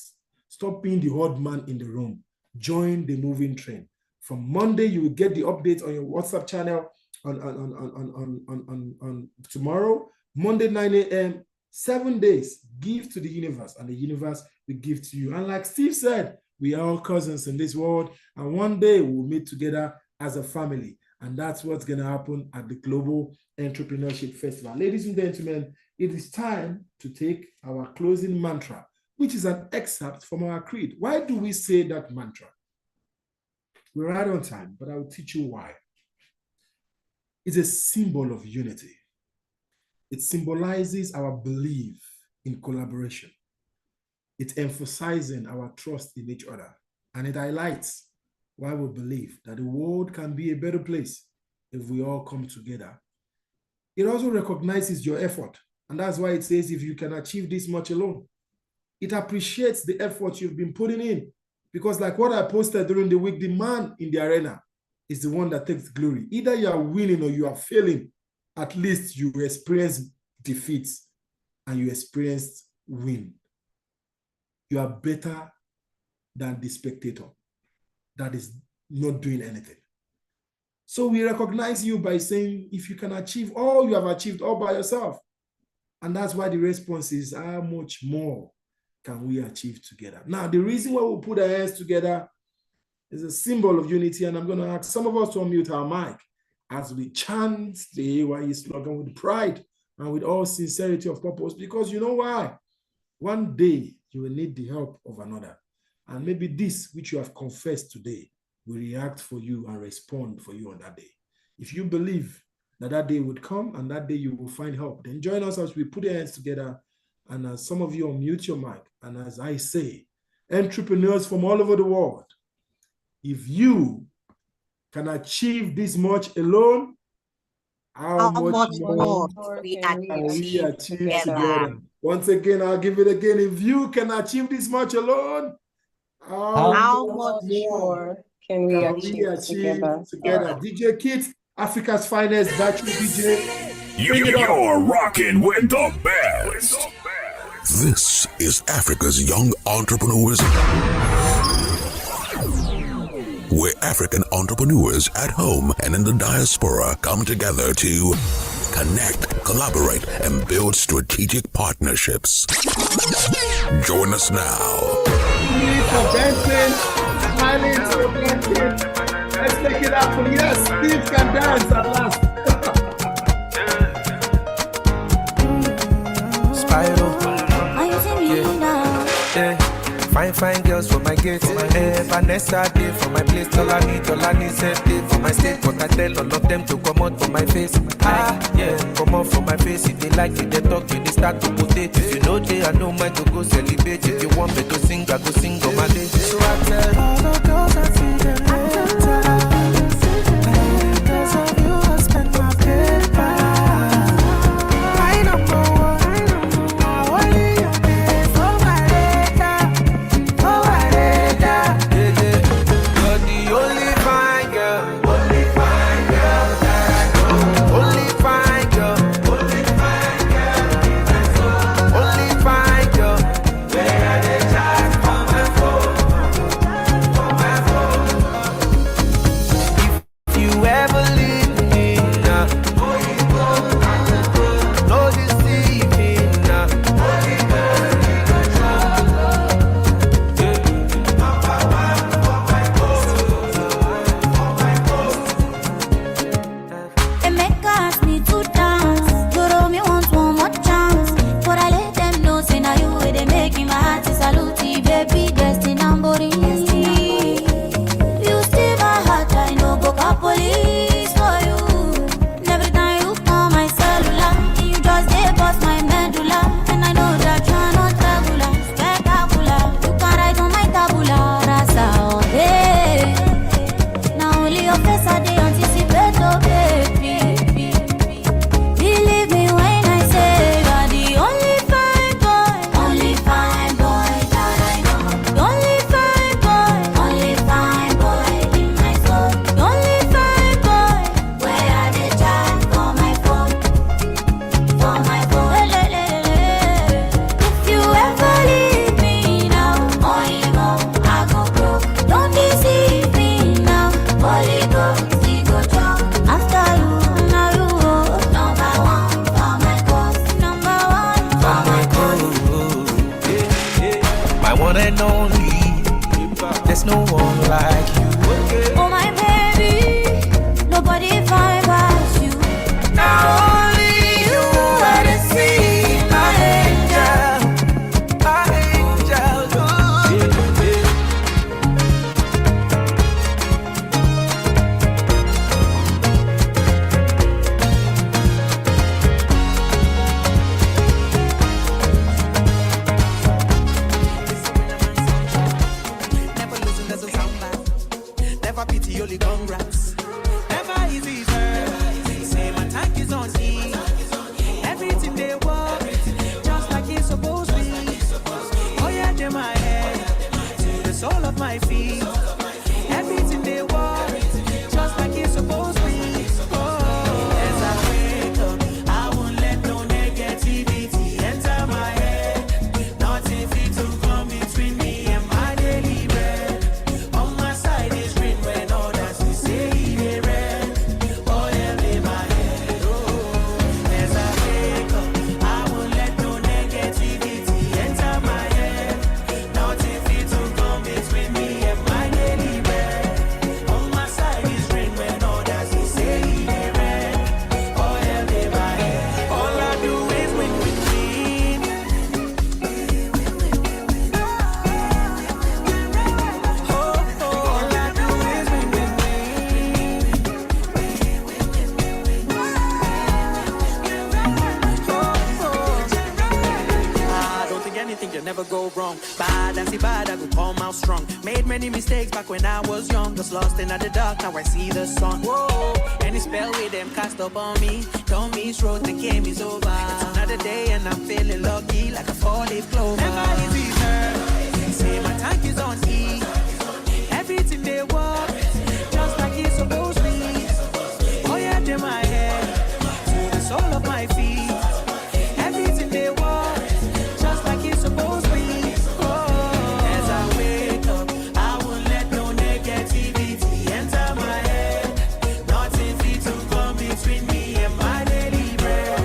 Stop being the odd man in the room. Join the moving train. From Monday, you will get the updates on your WhatsApp channel on tomorrow. Monday, 9 a.m., 7 days. Give to the universe, and the universe will give to you. And like Steve said, we are all cousins in this world, and one day we'll meet together as a family. And that's what's going to happen at the Global Entrepreneurship Festival. Ladies and gentlemen, it is time to take our closing mantra, which is an excerpt from our creed. Why do we say that mantra? We're right on time, but I will teach you why. It's a symbol of unity. It symbolizes our belief in collaboration. It emphasizes our trust in each other, and it highlights why we believe that the world can be a better place if we all come together. It also recognizes your effort, and that's why it says, if you can achieve this much alone. It appreciates the effort you've been putting in, because like what I posted during the week, the man in the arena is the one that takes glory. Either you are winning or you are failing, at least you experience defeats and you experienced win. You are better than the spectator that is not doing anything. So we recognize you by saying, if you can achieve all you have achieved all by yourself. And that's why the response is, how much more can we achieve together? Now, the reason why we put our hands together is a symbol of unity, and I'm going to ask some of us to unmute our mic as we chant the AYE slogan with pride and with all sincerity of purpose, because you know why? One day you will need the help of another. And maybe this, which you have confessed today, will react for you and respond for you on that day. If you believe that that day would come and that day you will find help, then join us as we put our hands together. And as some of you unmute your mic, and as I say, entrepreneurs from all over the world, if you can achieve this much alone, how much more can we achieve together? Once again, I'll give it again. If you can achieve this much alone, how much more can we achieve together? DJ Kids, Africa's finest virtual DJ. You're rocking with the best. This is Africa's Young Entrepreneurs, where African entrepreneurs at home and in the diaspora come together to connect, collaborate, and build strategic partnerships. Join us now. Dancing, smiling, let's make it happen. Yes, Steve can dance at last. fine girls for my gate. Vanessa day for my place. All I need set day for my state. But I tell all of them to come out for my face. Yeah, come out for my face. If they like it, they talk, they start to put it. If you know they, I don't mind to go celebrate. If you want me to sing, I go sing on my day. So I tell all the girls I see them later. Because of you, I spend my paper. My number one, only you pay for my data. For my data. You're the only fine girl. Only fine girl that I know. Only fine girl. Only fine girl in my soul. Only fine girl. Where are they chat for my phone? For my phone. If you ever leave me now, no deceiving now. They make ask me to dance. You know me want one more chance. But I let them know, say now you way they making my heart to salute, baby, destined and boring. You steal my heart, I know go call police for you. And every time you call my cellular, you just they bust my medulla. And I know that you're not regular, spectacular. You can write on my tabula rasa all day. Now only your face I dey anticipate, oh baby. Believe me when I say you're the only fine boy that I know. The only fine boy in my soul. The only fine boy where I dey chat for my phone. If you ever leave me now, oh you know I go broke. Don't deceive me now, Holy Ghost, he go drop. After you, now you number one for my cause. Number one for my cause. My one and only. There's no one like you. Oh my baby, nobody find but you. Now only you are the see my angel. My angel. Never losing, there's a soundbite. Never pity, only congrats. Never easy, sir. Say my tank is on E. Everything they want, just like it's supposed to be. Oh yeah, they're my head to the sole of my feet. Everything they want, just like it's supposed to be. Oh, as I wake up, I won't let no negativity enter my head. Nothing fit to come between me and my daily bread. On my side is green when others will say they red. Oh yeah, in my head. Oh, as I wake up, I won't let no negativity enter my head. Nothing fit to come between me and my daily bread. On my side is green when others will say they red. Oh yeah, in my head. All I do is win, win, win. All I do is win, win, I don't think anything can never go wrong. Bad and see bad, I go come out strong. Made many mistakes back when I was young. Just lost in the dark, now I see the sun. Whoa, any spell with them cast up on me. Don't miss road, the game is over. It's another day and I'm feeling lucky like a 4-leaf clover. Never easy, sir. Say my tank is on E. Everything they want, just like it's supposed to be. Oh yeah, they're my head to the sole of my feet. Everything they want, just like it's supposed to be. Oh, as I wake up, I won't let no negativity enter my head. Nothing fit to come between me and my daily bread.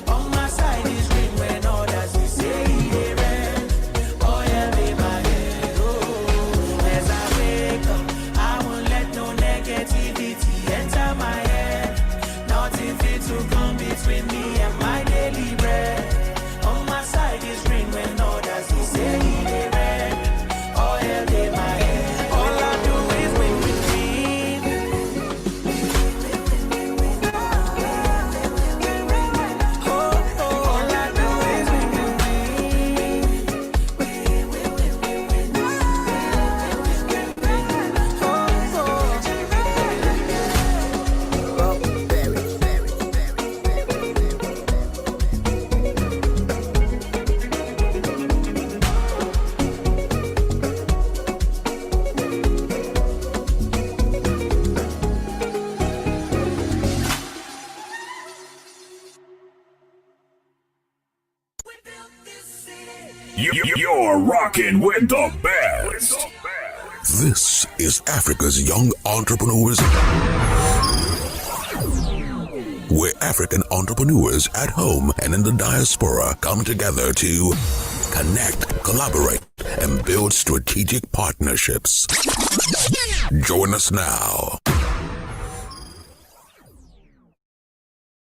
On my side is green when others will say they red. Oh yeah, in my head. Oh, as I wake up, I won't let no negativity enter my head. Nothing fit to come between me and my daily bread. On my side is green when others will say they red. Oh You're rocking with the best. This is Africa's Young Entrepreneurs, where African entrepreneurs at home and in the diaspora come together to connect, collaborate, and build strategic partnerships. Join us now